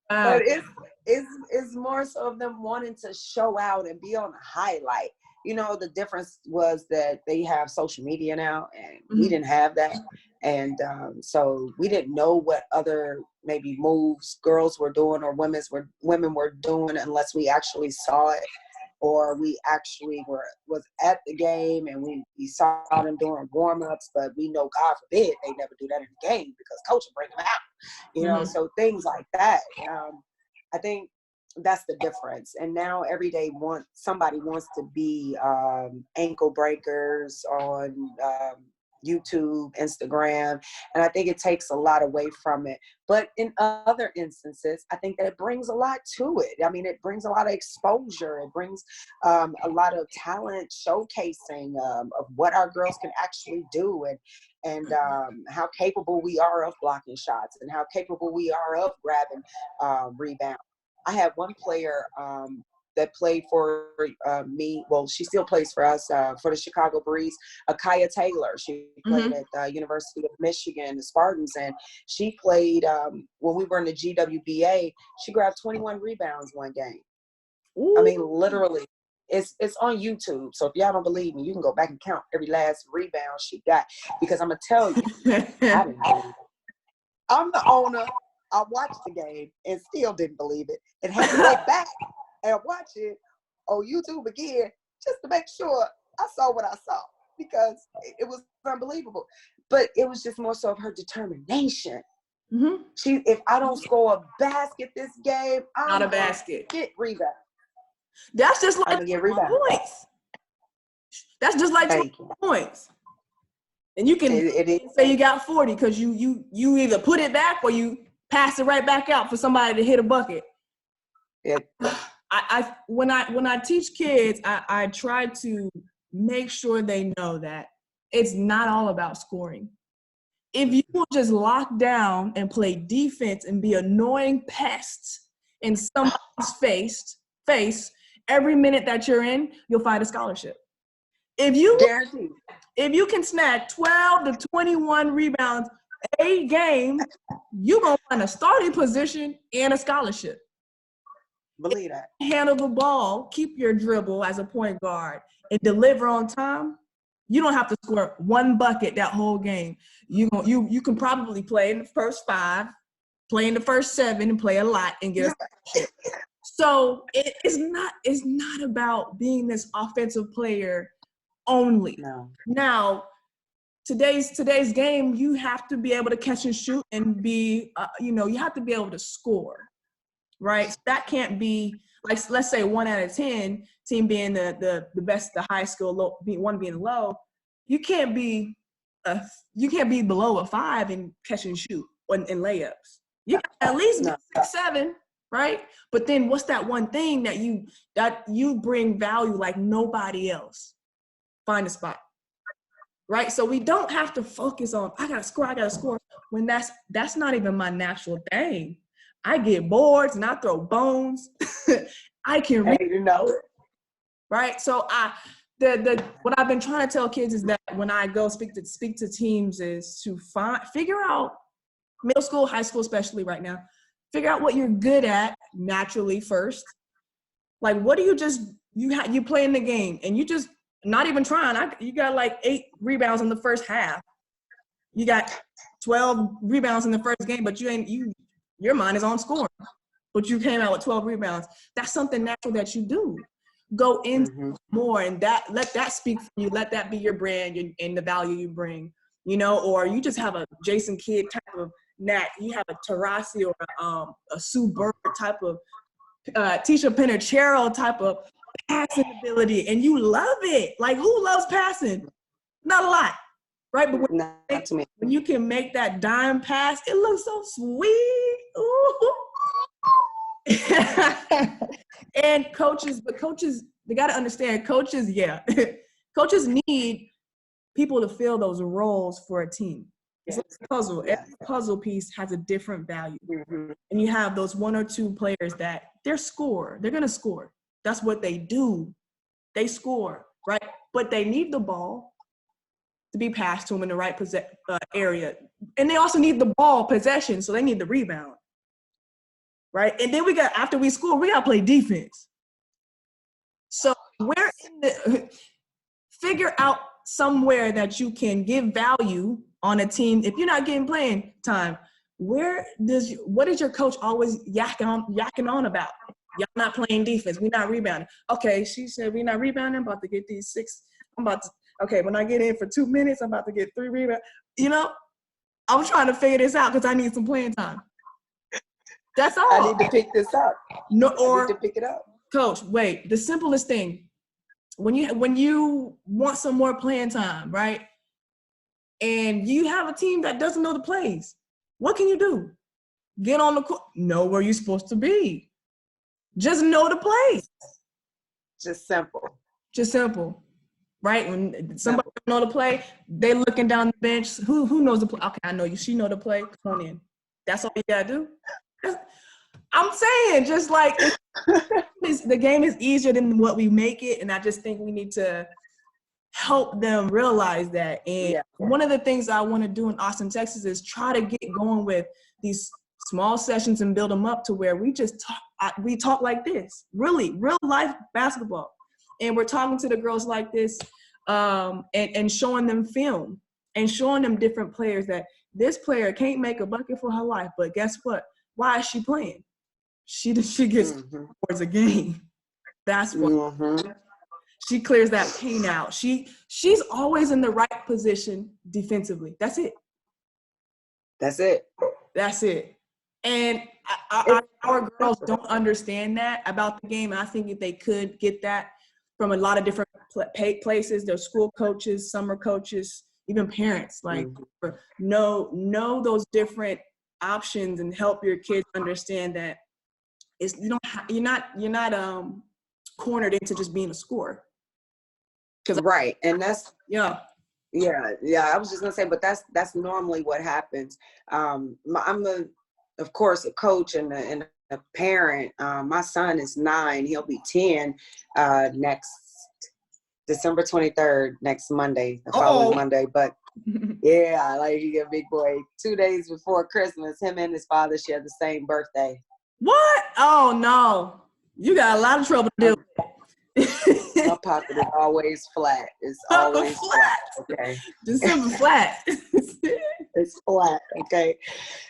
But it's more so of them wanting to show out and be on the highlight. The difference was that they have social media now, and we didn't have that. And so we didn't know what other maybe moves girls were doing or women were doing unless we actually saw it, or we actually was at the game and we saw them doing warm-ups. But we know, God forbid, they never do that in the game because coach will bring them out. So things like that. I think that's the difference. And now every day somebody wants to be ankle breakers on YouTube, Instagram, and I think it takes a lot away from it. But in other instances, I think that it brings a lot to it. I mean, it brings a lot of exposure. It brings a lot of talent showcasing of what our girls can actually do, and how capable we are of blocking shots and how capable we are of grabbing rebounds. I had one player that played for me. Well, she still plays for us for the Chicago Breeze. Akaya Taylor. She played at the University of Michigan, the Spartans, and she played when we were in the GWBA. She grabbed 21 rebounds one game. Ooh. I mean, literally. It's on YouTube. So if y'all don't believe me, you can go back and count every last rebound she got. Because I'm gonna tell you, I didn't believe it. I'm the owner. I watched the game and still didn't believe it, and had to go back and watch it on YouTube again just to make sure I saw what I saw, because it was unbelievable. But it was just more so of her determination. If I don't score a basket this game, I'm not a basket. Get rebound. That's just like get rebounds. points. That's just like 20 points. And you can say you got 40 because you either put it back or you pass it right back out for somebody to hit a bucket. Yeah. When I teach kids, I try to make sure they know that it's not all about scoring. If you will just lock down and play defense and be annoying pests in somebody's face every minute that you're in, you'll find a scholarship. If you can snag 12 to 21 rebounds a game, you're going to find a starting position and a scholarship. Believe that. Handle the ball, keep your dribble as a point guard, and deliver on time, you don't have to score one bucket that whole game. You can probably play in the first 5, play in the first 7, and play a lot and get a scholarship. So it's not about being this offensive player only. No. Now, today's game, you have to be able to catch and shoot and be, you have to be able to score, right? So that can't be like, let's say 1 out of 10, team being the best, the high skill, one being low. You can't be below a 5 in catch and shoot or in layups. You can at least get 6, 7, right? But then what's that one thing that you bring value like nobody else? Find a spot, right? So we don't have to focus on I gotta score when that's not even my natural thing. I get boards and I throw bones. I can read, right? So what I've been trying to tell kids is that when I go speak to teams is to figure out middle school, high school, especially right now, figure out what you're good at naturally first. Like, what do you play in the game and you just not even trying. You got like 8 rebounds in the first half. You got 12 rebounds in the first game, but your mind is on scoring. But you came out with 12 rebounds. That's something natural that you do. Go in more and let that speak for you. Let that be your brand and the value you bring. Or you just have a Jason Kidd type of knack. You have a Tarasi or a Sue Bird type of Tisha Pinachero type of passing ability, and you love it. Like, who loves passing? Not a lot, right? But when you can make that dime pass, it looks so sweet. Ooh. And coaches, they got to understand, coaches need people to fill those roles for a team. It's like a puzzle. Every puzzle piece has a different value. And you have those 1 or 2 players that they're going to score. That's what they do. They score, right? But they need the ball to be passed to them in the right area. And they also need the ball possession, so they need the rebound, right? And then after we score, we got to play defense. So figure out somewhere that you can give value on a team. If you're not getting playing time, what is your coach always yakking on about? Y'all not playing defense. We're not rebounding. Okay, she said we're not rebounding. I'm about to get these 6. When I get in for 2 minutes, I'm about to get 3 rebounds. I'm trying to figure this out because I need some playing time. That's all. I need to pick this up. I need to pick it up. Coach, wait, the simplest thing. When you want some more playing time, right? And you have a team that doesn't know the plays, what can you do? Get on the court, know where you're supposed to be. Just know the plays. Just simple, right? When somebody don't know the play, they looking down the bench. Who knows the play? Okay, I know you. She know the play. Come on in. That's all you gotta do. I'm saying, just like the game is easier than what we make it, and I just think we need to help them realize that. And one of the things I want to do in Austin, Texas, is try to get going with these small sessions and build them up to where we just talk like this, really real life basketball. And we're talking to the girls like this, and showing them film and showing them different players that this player can't make a bucket for her life, but guess what? Why is she playing? She gets towards a game. That's what she clears that pain out. She's always in the right position defensively. That's it. And our girls don't understand that about the game. And I think if they could get that from a lot of different places, their school coaches, summer coaches, even parents, like know those different options and help your kids understand that you're not cornered into just being a scorer. Right, and that's yeah. I was just gonna say, but that's normally what happens. I'm of course a coach and a parent. My son is 9; he'll be 10 next December 23rd, next Monday, the following Monday. But yeah, like he's a big boy. 2 days before Christmas, him and his father share the same birthday. What? Oh no, you got a lot of trouble to deal with. My pocket is always flat. It's always flat. Okay. December flat. It's flat. Okay.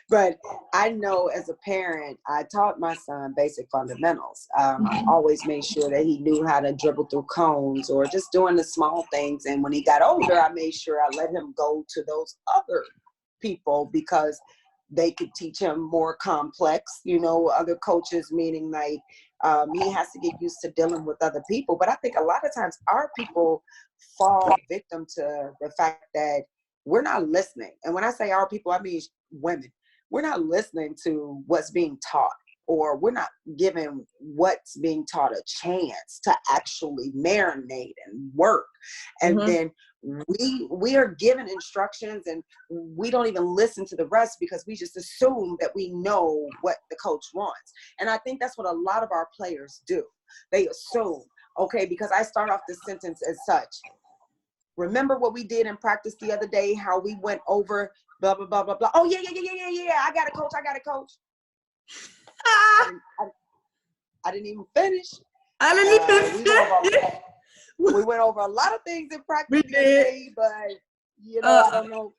But I know as a parent, I taught my son basic fundamentals. I always made sure that he knew how to dribble through cones or just doing the small things. And when he got older, I made sure I let him go to those other people because they could teach him more complex, other coaches, meaning like he has to get used to dealing with other people. But I think a lot of times our people fall victim to the fact that we're not listening. And when I say our people, I mean women. We're not listening to what's being taught, or we're not giving what's being taught a chance to actually marinate and work. And then we are given instructions and we don't even listen to the rest because we just assume that we know what the coach wants. And I think that's what a lot of our players do. They assume, okay, because I start off the sentence as such. Remember what we did in practice the other day, how we went over blah, blah, blah, blah, blah. Oh, yeah. I got a coach. I didn't even finish. We went over a lot of things in practice today, but I don't know.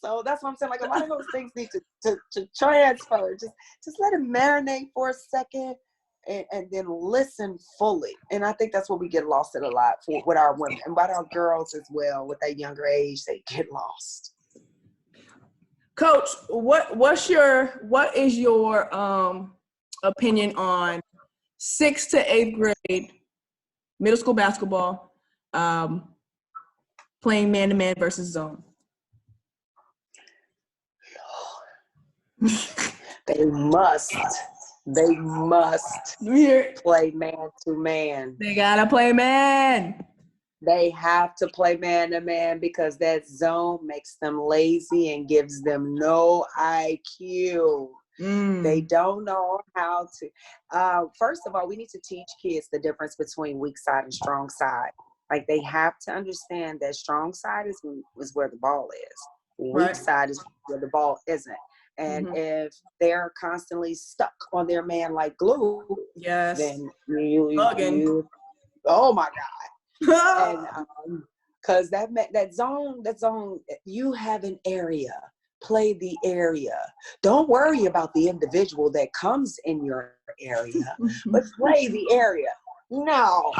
So that's what I'm saying. Like a lot of those things need to transfer. Just let it marinate for a second, and then listen fully. And I think that's what we get lost in a lot with our women and about our girls as well. With that younger age, they get lost. Coach, what is your opinion on 6th to 8th grade middle school basketball, playing man-to-man versus zone? They must play man-to-man. They gotta play man. They have to play man-to-man because that zone makes them lazy and gives them no IQ. They don't know how to. First of all, we need to teach kids the difference between weak side and strong side. Like they have to understand that strong side is where the ball is. Weak side is where the ball isn't. And if they're constantly stuck on their man like glue, then you oh my God. And because that zone, you have an area. Play the area. Don't worry about the individual that comes in your area, but play the area. No.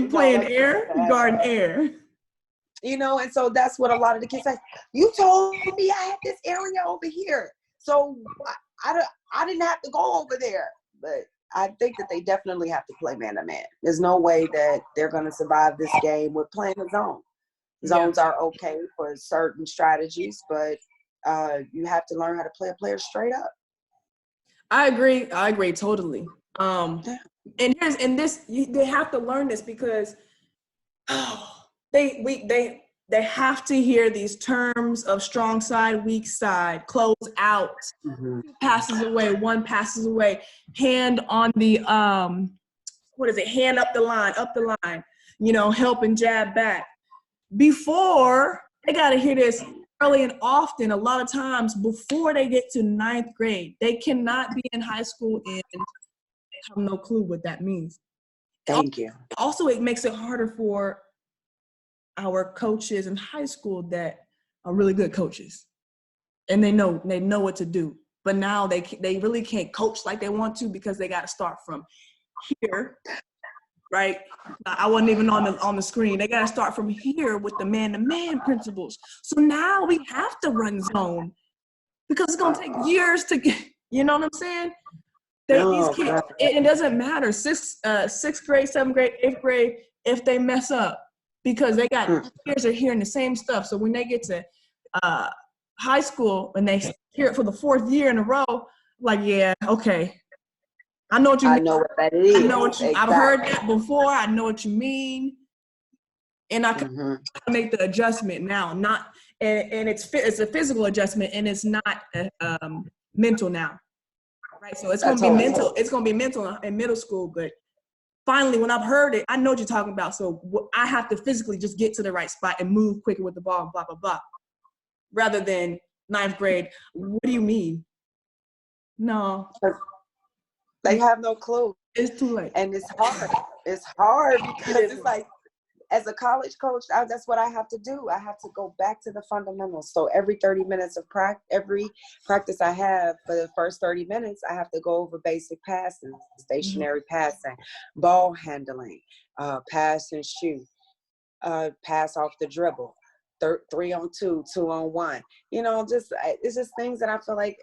Playing air, guarding air. And so that's what a lot of the kids say. You told me I had this area over here, so I didn't have to go over there. But I think that they definitely have to play man-to-man. There's no way that they're going to survive this game with playing a zone. Zones are okay for certain strategies, but you have to learn how to play a player straight up. I agree totally. And they have to learn this because they have to hear these terms of strong side, weak side, close out, passes away, one passes away, hand on the hand up the line, help and jab back. Before they got to hear this early and often, a lot of times before they get to 9th grade. They cannot be in high school and have no clue what that means. Thank you. Also, it makes it harder for our coaches in high school that are really good coaches, and they know what to do. But now they really can't coach like they want to because they got to start from here. Right? I wasn't even on the screen. They got to start from here with the man-to-man principles. So now we have to run zone because it's gonna take years to get. You know what I'm saying? Oh, These kids, it doesn't matter. Sixth grade, seventh grade, eighth grade, if they mess up, because they got years of hearing the same stuff. So when they get to high school and they hear it for the fourth year in a row, like, yeah, okay, I know what you mean. I know what that is. I know what you. Exactly. I've heard that before. I know what you mean, and I can make the adjustment now. Not and it's a physical adjustment, and it's not mental now. Right, so it's gonna be mental. It's gonna be mental in middle school, but finally, when I've heard it, I know what you're talking about. So I have to physically just get to the right spot and move quicker with the ball, and blah blah blah, rather than ninth grade. What do you mean? No, they have no clue. It's too late, and it's hard. It's hard because it's like, as a college coach, that's what I have to do. I have to go back to the fundamentals. So every 30 minutes of every practice I have for the first 30 minutes, I have to go over basic passing, stationary passing, ball handling, pass and shoot, pass off the dribble, 3-on-2, 2-on-1. You know, it's just things that I feel like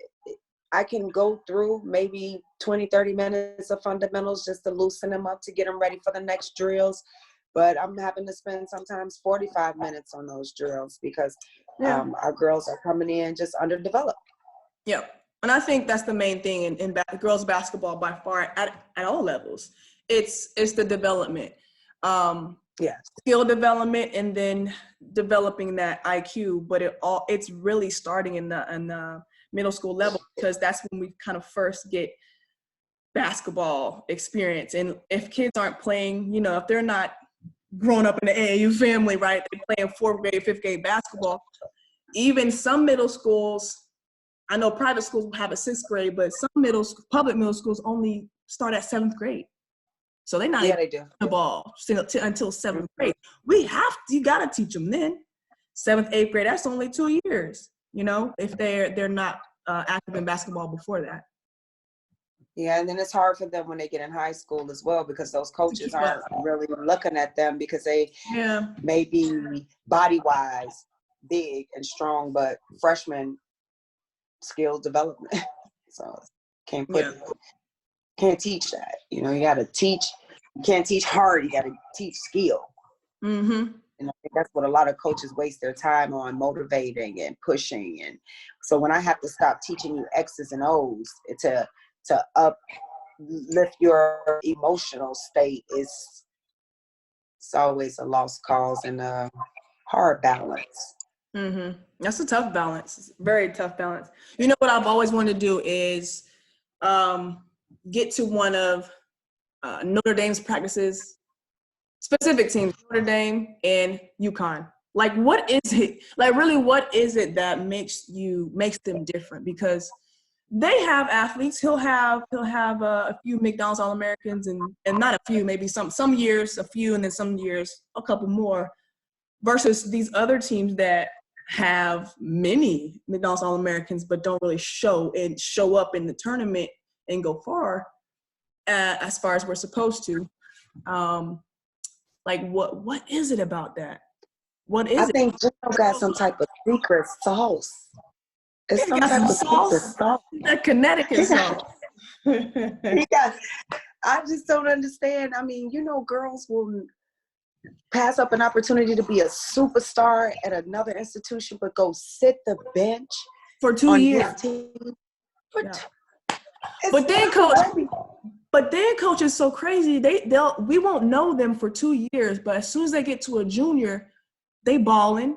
I can go through maybe 20, 30 minutes of fundamentals just to loosen them up, to get them ready for the next drills. But I'm having to spend sometimes 45 minutes on those drills because our girls are coming in just underdeveloped. Yeah. And I think that's the main thing in girls basketball by far at all levels. It's the development, skill development, and then developing that IQ. But it's really starting in the middle school level, because that's when we kind of first get basketball experience. And if kids aren't playing, if they're not growing up in the AAU family, right? They play in fourth grade, fifth grade basketball. Even some middle schools, I know private schools have a sixth grade, but some public middle schools only start at seventh grade. So they're not they do the ball until seventh grade. You got to teach them then. Seventh, eighth grade, that's only 2 years, if they're not active in basketball before that. Yeah, and then it's hard for them when they get in high school as well, because those coaches aren't really looking at them, because they may be body-wise big and strong, but freshman skill development. So can't teach that. You got to teach. You can't teach hard. You got to teach skill. Mm-hmm. And I think that's what a lot of coaches waste their time on, motivating and pushing. And so when I have to stop teaching you X's and O's to uplift your emotional state, it's always a lost cause and a hard balance. Mm-hmm. That's a tough balance. It's a very tough balance. What I've always wanted to do is get to one of Notre Dame's practices, specific teams, Notre Dame and UConn. Like, what is it? Like, really, what is it that makes them different? Because they have athletes. He'll have a few McDonald's All-Americans and not a few, maybe some years a few, and then some years a couple more, versus these other teams that have many McDonald's All-Americans but don't really show up in the tournament and go far as far as we're supposed to. Like, what is it about that? What is it? I think Joe got some type of secret sauce. It's some type of secret sauce. That Connecticut sauce. I just don't understand. I mean, girls will pass up an opportunity to be a superstar at another institution, but go sit the bench for 2 years. But then coach is so crazy. We won't know them for 2 years, but as soon as they get to a junior, they balling.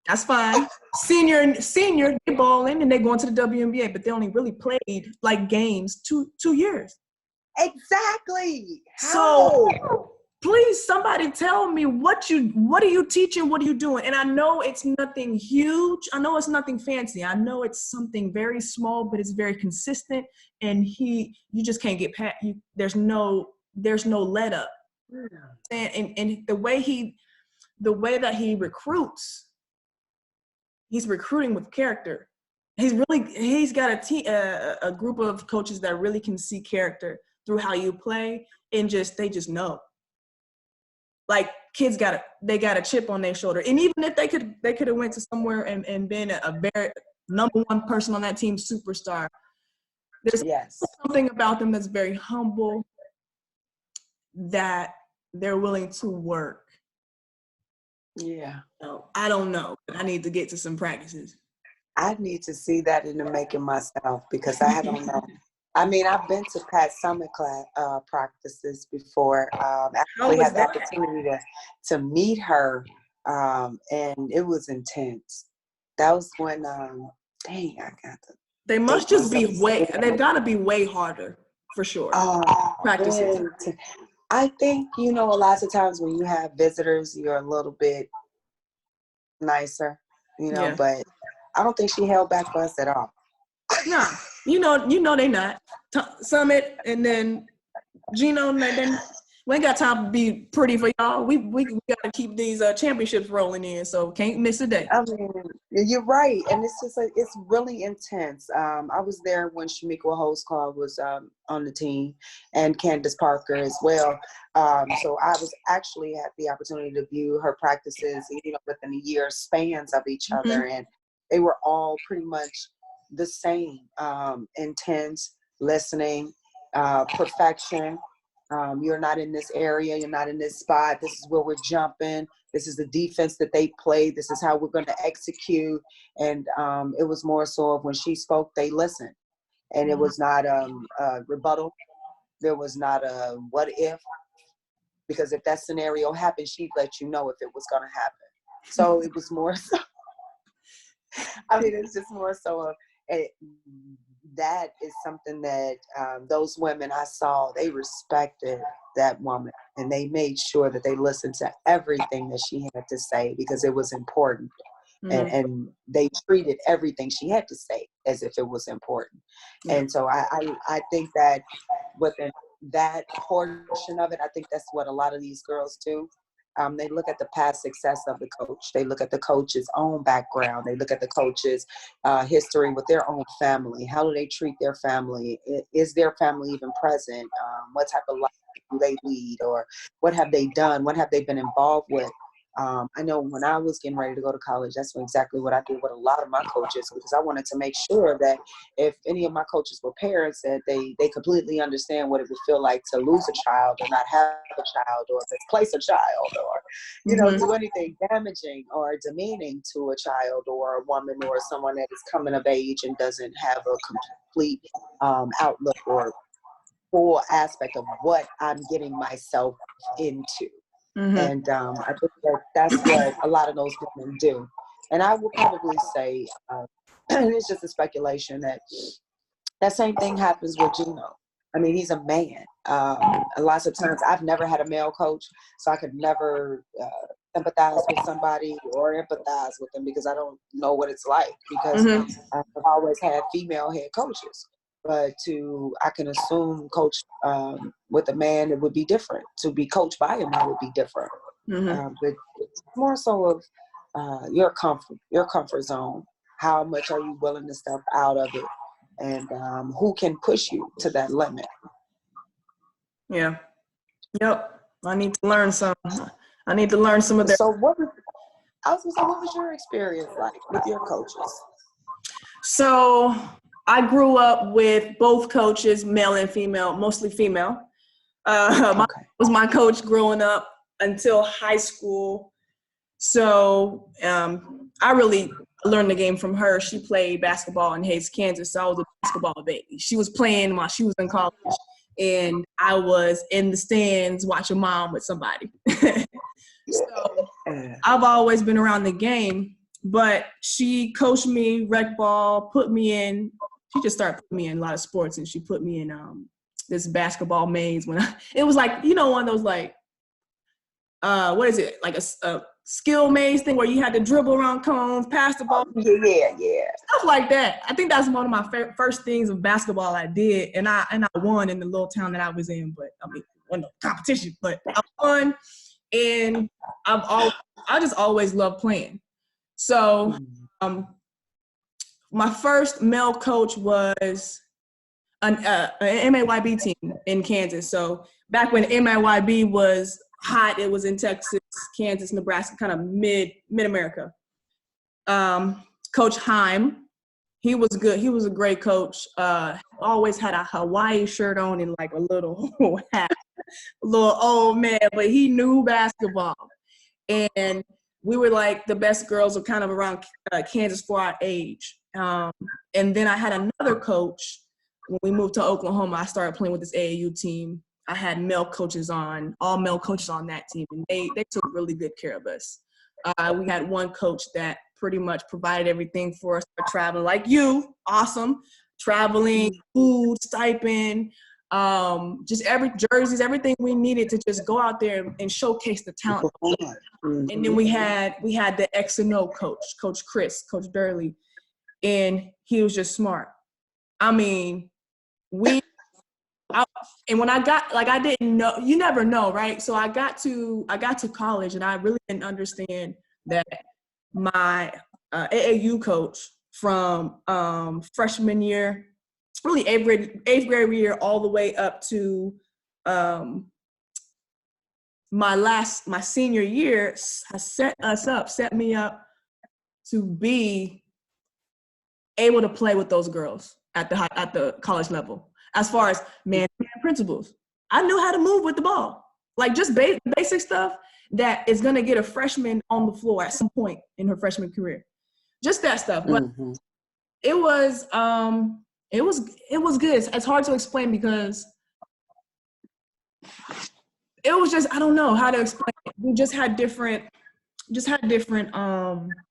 That's fine. Senior, they balling and they go into the WNBA, but they only really played like games 2 years. Exactly. So please, somebody tell me what are you teaching? What are you doing? And I know it's nothing huge. I know it's nothing fancy. I know it's something very small, but it's very consistent. And you just can't get past. There's no let up. And the way that he recruits, he's recruiting with character. He's got a group of coaches that really can see character through how you play, and they just know. Like, kids got a chip on their shoulder, and even if they could have went to somewhere and been a very number one person on that team, superstar. There's something about them that's very humble, that they're willing to work. Yeah. So, I don't know, but I need to get to some practices. I need to see that in the making myself, because I don't know. I mean, I've been to Pat Summit practices before. Actually had the opportunity to meet her, and it was intense. That was when, dang, I got to. They must just be they've got to be way harder, for sure. Practices. I think, a lot of times when you have visitors, you're a little bit nicer, but I don't think she held back for us at all. No, they not. Summit and then Gino, and then we ain't got time to be pretty for y'all. We got to keep these championships rolling in, so can't miss a day. I mean, you're right, and it's just it's really intense. I was there when Shamika Holtzclaw was on the team, and Candace Parker as well. So I was actually had the opportunity to view her practices, within a year spans of each other, and they were all pretty much the same. Intense, listening, perfection. You're not in this area. You're not in this spot. This is where we're jumping. This is the defense that they play. This is how we're going to execute. And it was more so of when she spoke, they listened. And it was not a rebuttal. There was not a what if. Because if that scenario happened, she'd let you know if it was going to happen. So it was more so. I mean, it's just more so of that is something that those women I saw, they respected that woman, and they made sure that they listened to everything that she had to say, because it was important. And they treated everything she had to say as if it was important. And so I think that within that portion of it, I think that's what a lot of these girls do. They look at the past success of the coach. They look at the coach's own background. They look at the coach's history with their own family. How do they treat their family? Is their family even present? What type of life do they lead? Or what have they done? What have they been involved with? I know when I was getting ready to go to college, that's exactly what I did with a lot of my coaches, because I wanted to make sure that if any of my coaches were parents, that they completely understand what it would feel like to lose a child or not have a child, or misplace a child, or do anything damaging or demeaning to a child or a woman or someone that is coming of age and doesn't have a complete outlook or full aspect of what I'm getting myself into. And I think that's what a lot of those women do. And I will probably say, it's just a speculation, that same thing happens with Gino. I mean, he's a man. Lots of times I've never had a male coach, so I could never empathize with somebody or empathize with them, because I don't know what it's like, because I've always had female head coaches. But I can assume coach with a man, it would be different. To be coached by a man would be different. But it's more so of your comfort zone. How much are you willing to step out of it? And who can push you to that limit? Yeah. Yep. I need to learn some. I need to learn some of their. So what was your experience like with your coaches? So I grew up with both coaches, male and female, mostly female. Was my coach growing up until high school. So I really learned the game from her. She played basketball in Hayes, Kansas. So I was a basketball baby. She was playing while she was in college, and I was in the stands watching mom with somebody. So I've always been around the game, but she coached me rec ball, she just started putting me in a lot of sports, and she put me in this basketball maze it was like, one of those like, what is it? Like a skill maze thing where you had to dribble around cones, pass the ball. Yeah. Stuff like that. I think that's one of my first things of basketball I did. And I won in the little town that I was in, but I mean, wasn't no competition, but I won. And I just always loved playing. So my first male coach was an MAYB team in Kansas. So back when MAYB was hot, it was in Texas, Kansas, Nebraska, kind of mid-America. Coach Heim, He was good. He was a great coach. Always had a Hawaii shirt on and like a little hat, a little old man, but he knew basketball. And we were like the best girls were kind of around Kansas for our age. And then I had another coach. When we moved to Oklahoma, I started playing with this AAU team. I had all male coaches on that team, and they took really good care of us. We had one coach that pretty much provided everything for us for traveling, like you, awesome, traveling, food, stipend, just jerseys, everything we needed to just go out there and showcase the talent. And then we had the X and O coach, Coach Chris, Coach Durley, and he was just smart. I mean, and when I got, like, I didn't know, you never know, right? So I got to college, and I really didn't understand that my AAU coach from freshman year, really eighth grade year, all the way up to my senior year, has set me up to be able to play with those girls at the college level. As far as man-to-man principles, I knew how to move with the ball, like just basic stuff that is going to get a freshman on the floor at some point in her freshman career. Just that stuff. But it was good. It's hard to explain because it was just, I don't know how to explain it. We just had different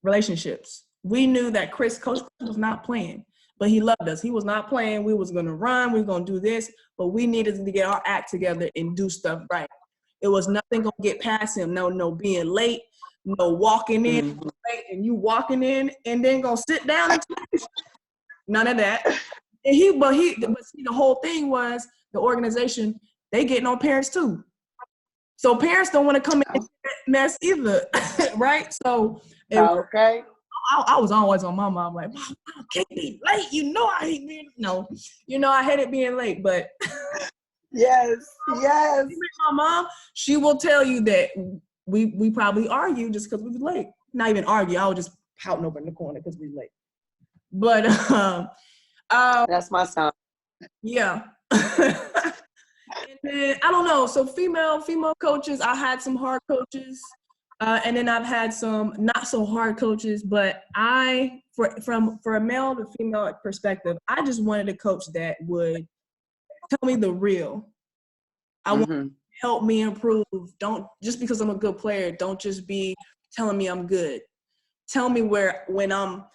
relationships. We knew that Coach Chris was not playing, but he loved us. He was not playing. We was going to run. We were going to do this, but we needed to get our act together and do stuff right. It was nothing going to get past him. No being late, no walking in late and you walking in and then going to sit down and none of that. And but see, the whole thing was the organization, they getting on parents too. So parents don't want to come in and mess either, right? So okay. I was always on my mom, like, Mom, I can't be late. I hate being, I hated being late, but yes. My mom, she will tell you that we probably argue just because we was late. Not even argue, I was just pouting over in the corner because we was late. But that's my son. Yeah. And then I don't know. So female coaches, I had some hard coaches. And then I've had some not so hard coaches, but for a male to female perspective, I just wanted a coach that would tell me the real. I want to help me improve. Don't, just because I'm a good player, don't just be telling me I'm good. Tell me when I'm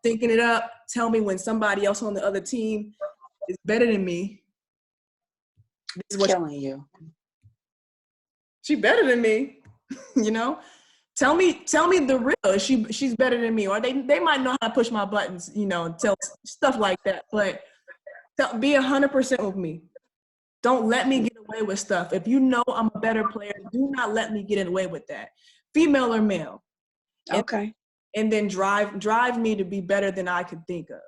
thinking it up. Tell me when somebody else on the other team is better than me. This is what killing you. She better than me. Tell me the real. She's better than me, or they might know how to push my buttons, tell stuff like that. But be 100% with me. Don't let me get away with stuff. If you know I'm a better player, do not let me get away with that. Female or male. Okay. And then drive me to be better than I could think of.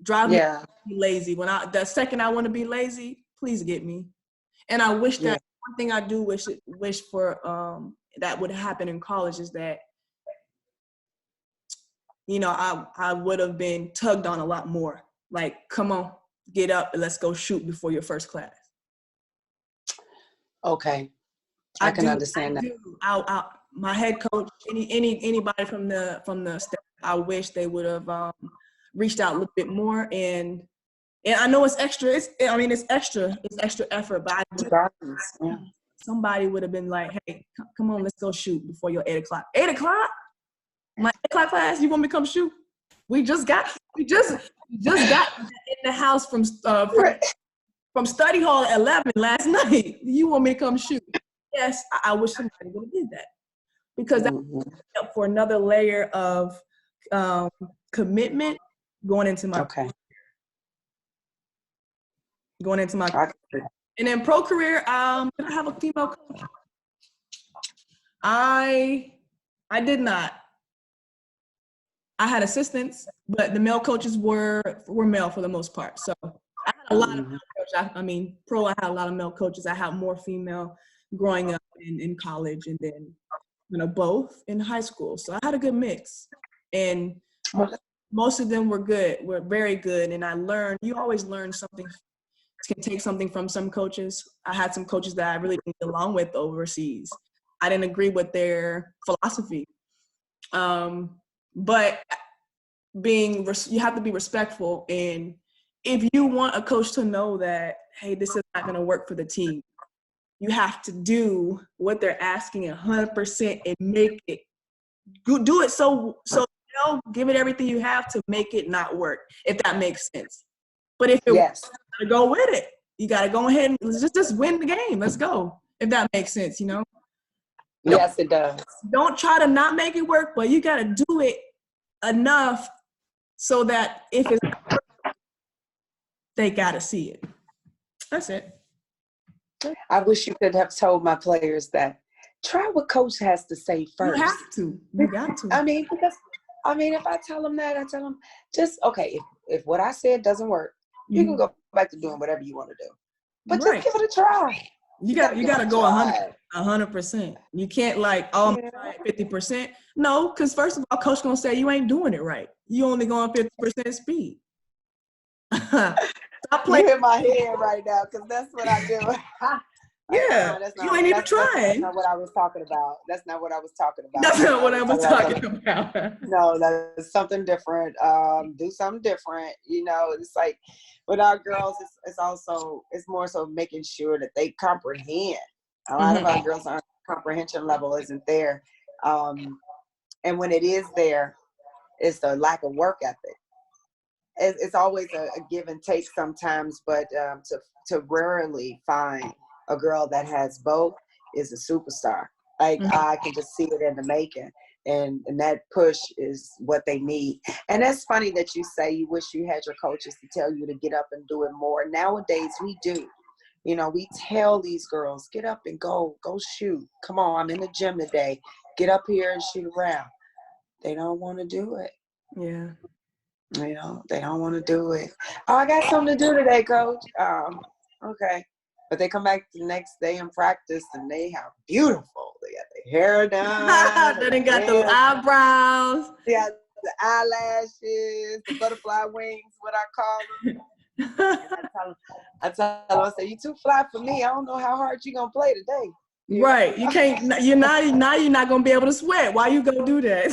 Drive me to be lazy. The second I want to be lazy, please get me. And I wish that one thing I do wish for that would happen in college is that, I would have been tugged on a lot more. Like, come on, get up and let's go shoot before your first class. Okay. I can understand that. My head coach, anybody from the staff, I wish they would have reached out a little bit more. And I know it's extra. It's extra effort, but somebody would have been like, hey, come on, let's go shoot before your 8 o'clock. 8 o'clock? My 8 o'clock class, you want me to come shoot? We just got in the house from study hall at 11 last night. You want me to come shoot? Yes, I wish somebody would have did that. Because that would up for another layer of commitment going into my career. And then pro career, I have a female coach. I did not. I had assistants, but the male coaches were male for the most part. So I had a lot of male coaches. Pro, I had a lot of male coaches. I had more female growing up in college, and then both in high school. So I had a good mix. And Most of them were good, were very good. And I learned, you always learn something, can take something from some coaches. I had some coaches that I really didn't get along with overseas. I didn't agree with their philosophy. But you have to be respectful. And if you want a coach to know that, hey, this is not going to work for the team, you have to do what they're asking 100% and make it, do it so give it everything you have to make it not work, if that makes sense. But if it works, you gotta go with it. You gotta go ahead and just win the game. Let's go. If that makes sense, you know? Yes, it does. Don't try to not make it work, but you gotta do it enough so that if it's not working, they gotta see it. That's it. I wish you could have told my players that try what coach has to say first. You have to. You got to. I mean, because if I tell them that, I tell them just okay. If what I said doesn't work, you can go back to doing whatever you want to do. But just give it a try. You got to go 100%. You can't like, oh, I'm trying 50%. No, because first of all, coach gonna say you ain't doing it right. You only going 50% speed. Stop playing. You in my head right now because that's what I do. Yeah, you ain't even trying. That's not what I was talking about. That's not what I was talking about. That's not what I was talking about. No, that's something different. Do something different. You know, it's like with our girls, it's more so making sure that they comprehend. A lot of our girls, our comprehension level isn't there. And when it is there, it's the lack of work ethic. It's always a give and take sometimes, but to rarely find a girl that has both is a superstar. Like I can just see it in the making, and that push is what they need. And that's funny that you say you wish you had your coaches to tell you to get up and do it more. Nowadays we do. You know, we tell these girls, get up and go shoot. Come on, I'm in the gym today. Get up here and shoot around. They don't want to do it. Yeah. You know, they don't want to do it. Oh, I got something to do today, coach. Okay. But they come back the next day in practice and they are beautiful. They got their hair done. They done got those eyebrows. Yeah, the eyelashes, the butterfly wings, what I call them. I tell them, I say, you too fly for me. I don't know how hard you gonna play today. Right. You can't, you're not going to be able to sweat. Why you going to do that?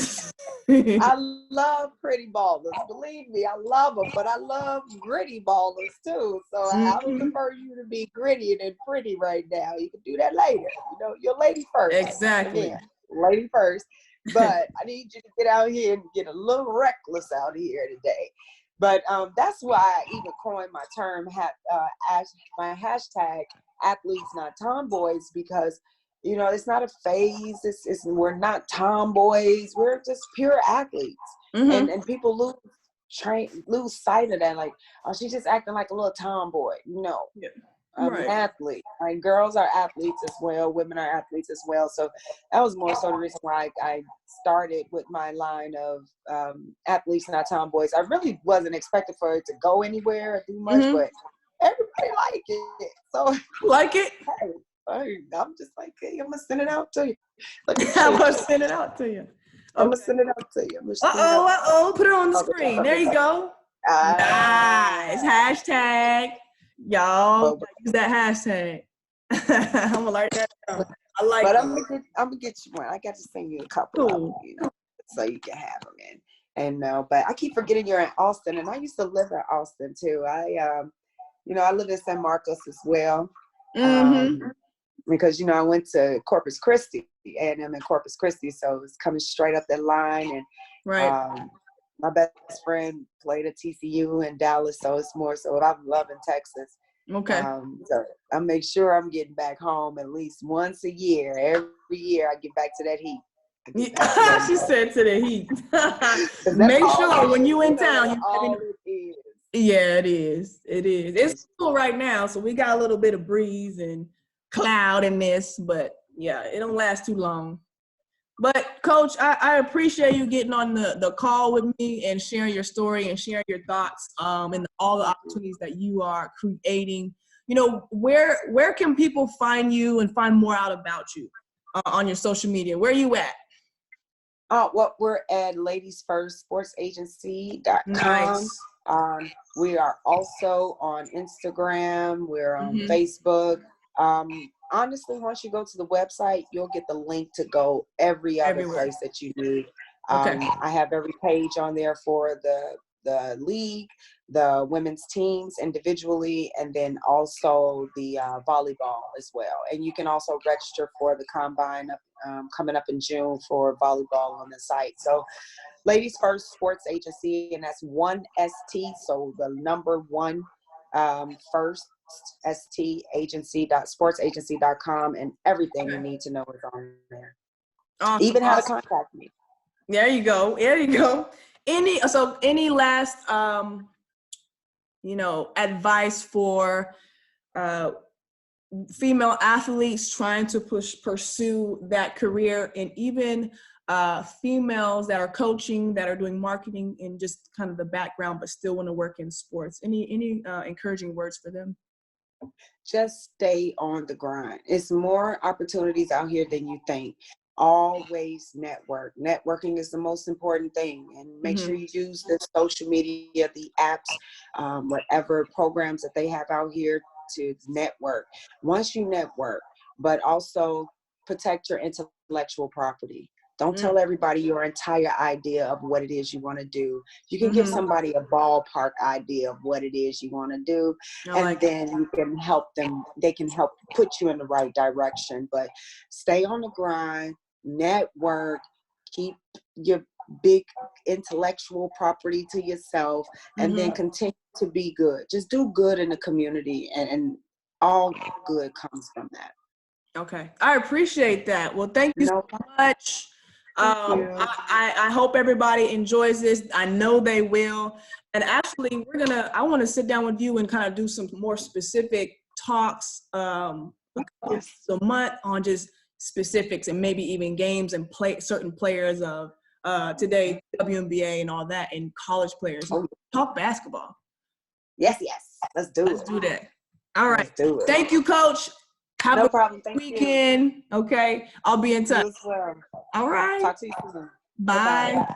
I love pretty ballers. Believe me, I love them, but I love gritty ballers too. So I would prefer you to be gritty than pretty right now. You can do that later. You know, you're lady first. Exactly. Again, lady first. But I need you to get out here and get a little reckless out here today. But that's why I even coined my term, my hashtag, athletes not tomboys, because you know it's not a phase. We're not tomboys. We're just pure athletes, and people lose sight of that. Like, oh, she's just acting like a little tomboy. No, I'm an athlete. Like, girls are athletes as well. Women are athletes as well. So that was more so the reason why I started with my line of athletes not tomboys. I really wasn't expecting for it to go anywhere or do much, but everybody like it. So like it. Hey, I'm just like, hey, I'm gonna send it out to you. I'm gonna send it out to you. Okay. I'm gonna send it out to you. Put it on the screen. There you go. Nice. Hashtag. Y'all use that hashtag. I'm gonna like that. I like it. But I'm gonna get you one. I got to send you a couple of them, you know, so you can have them in. And but I keep forgetting you're in Austin, and I used to live in Austin too. I live in San Marcos as well. Because, you know, I went to Corpus Christi, and I'm in Corpus Christi, so it's coming straight up that line. And my best friend played at TCU in Dallas, so it's more so I'm loving Texas. Okay. So I make sure I'm getting back home at least once a year. Every year I get back to that heat. She said to the heat. Make sure when you in town. Yeah, it is. It is. It's cool right now, so we got a little bit of breeze and cloud in this, but yeah, it don't last too long. But Coach, I appreciate you getting on the call with me and sharing your story and sharing your thoughts and all the opportunities that you are creating. You know, where can people find you and find more out about you on your social media? Where are you at? Well, we're at ladiesfirstsportsagency.com. Nice. We are also on Instagram. We're on Mm-hmm. Facebook. Honestly, once you go to the website, you'll get the link to go every other Everywhere. place that you need. Okay. I have every page on there for the league, the women's teams individually, and then also the volleyball as well. And you can also register for the combine coming up in June for volleyball on the site. So Ladies First Sports Agency, and that's 1ST, so the number 1 first ST agency.sportsagency.com, and everything you need to know is on there. Awesome. Even how to contact me. There you go. There you go. Any last advice for female athletes trying to pursue that career, and even females that are coaching, that are doing marketing and just kind of the background, but still want to work in sports? Any encouraging words for them? Just stay on the grind. It's more opportunities out here than you think. Always network. Networking is the most important thing, and make sure you use the social media, the apps, whatever programs that they have out here to network. Once you network, but also protect your intellectual property. Don't tell everybody your entire idea of what it is you want to do. You can give somebody a ballpark idea of what it is you want to do, and then you can help them. They can help put you in the right direction. But stay on the grind, network, keep your big intellectual property to yourself, and then continue to be good. Just do good in the community, and all good comes from that. Okay. I appreciate that. Well, thank you so much. I hope everybody enjoys this. I know they will. And actually, I want to sit down with you and kind of do some more specific talks a month on just specifics, and maybe even games and certain players of today, WNBA and all that, and college players. Talk basketball. Yes. Let's do that. All right. Let's do it. Thank you, Coach. Have no problem. Thank weekend. You. Okay. I'll be in touch. You as well. All right. Talk to you soon. Bye. Bye-bye.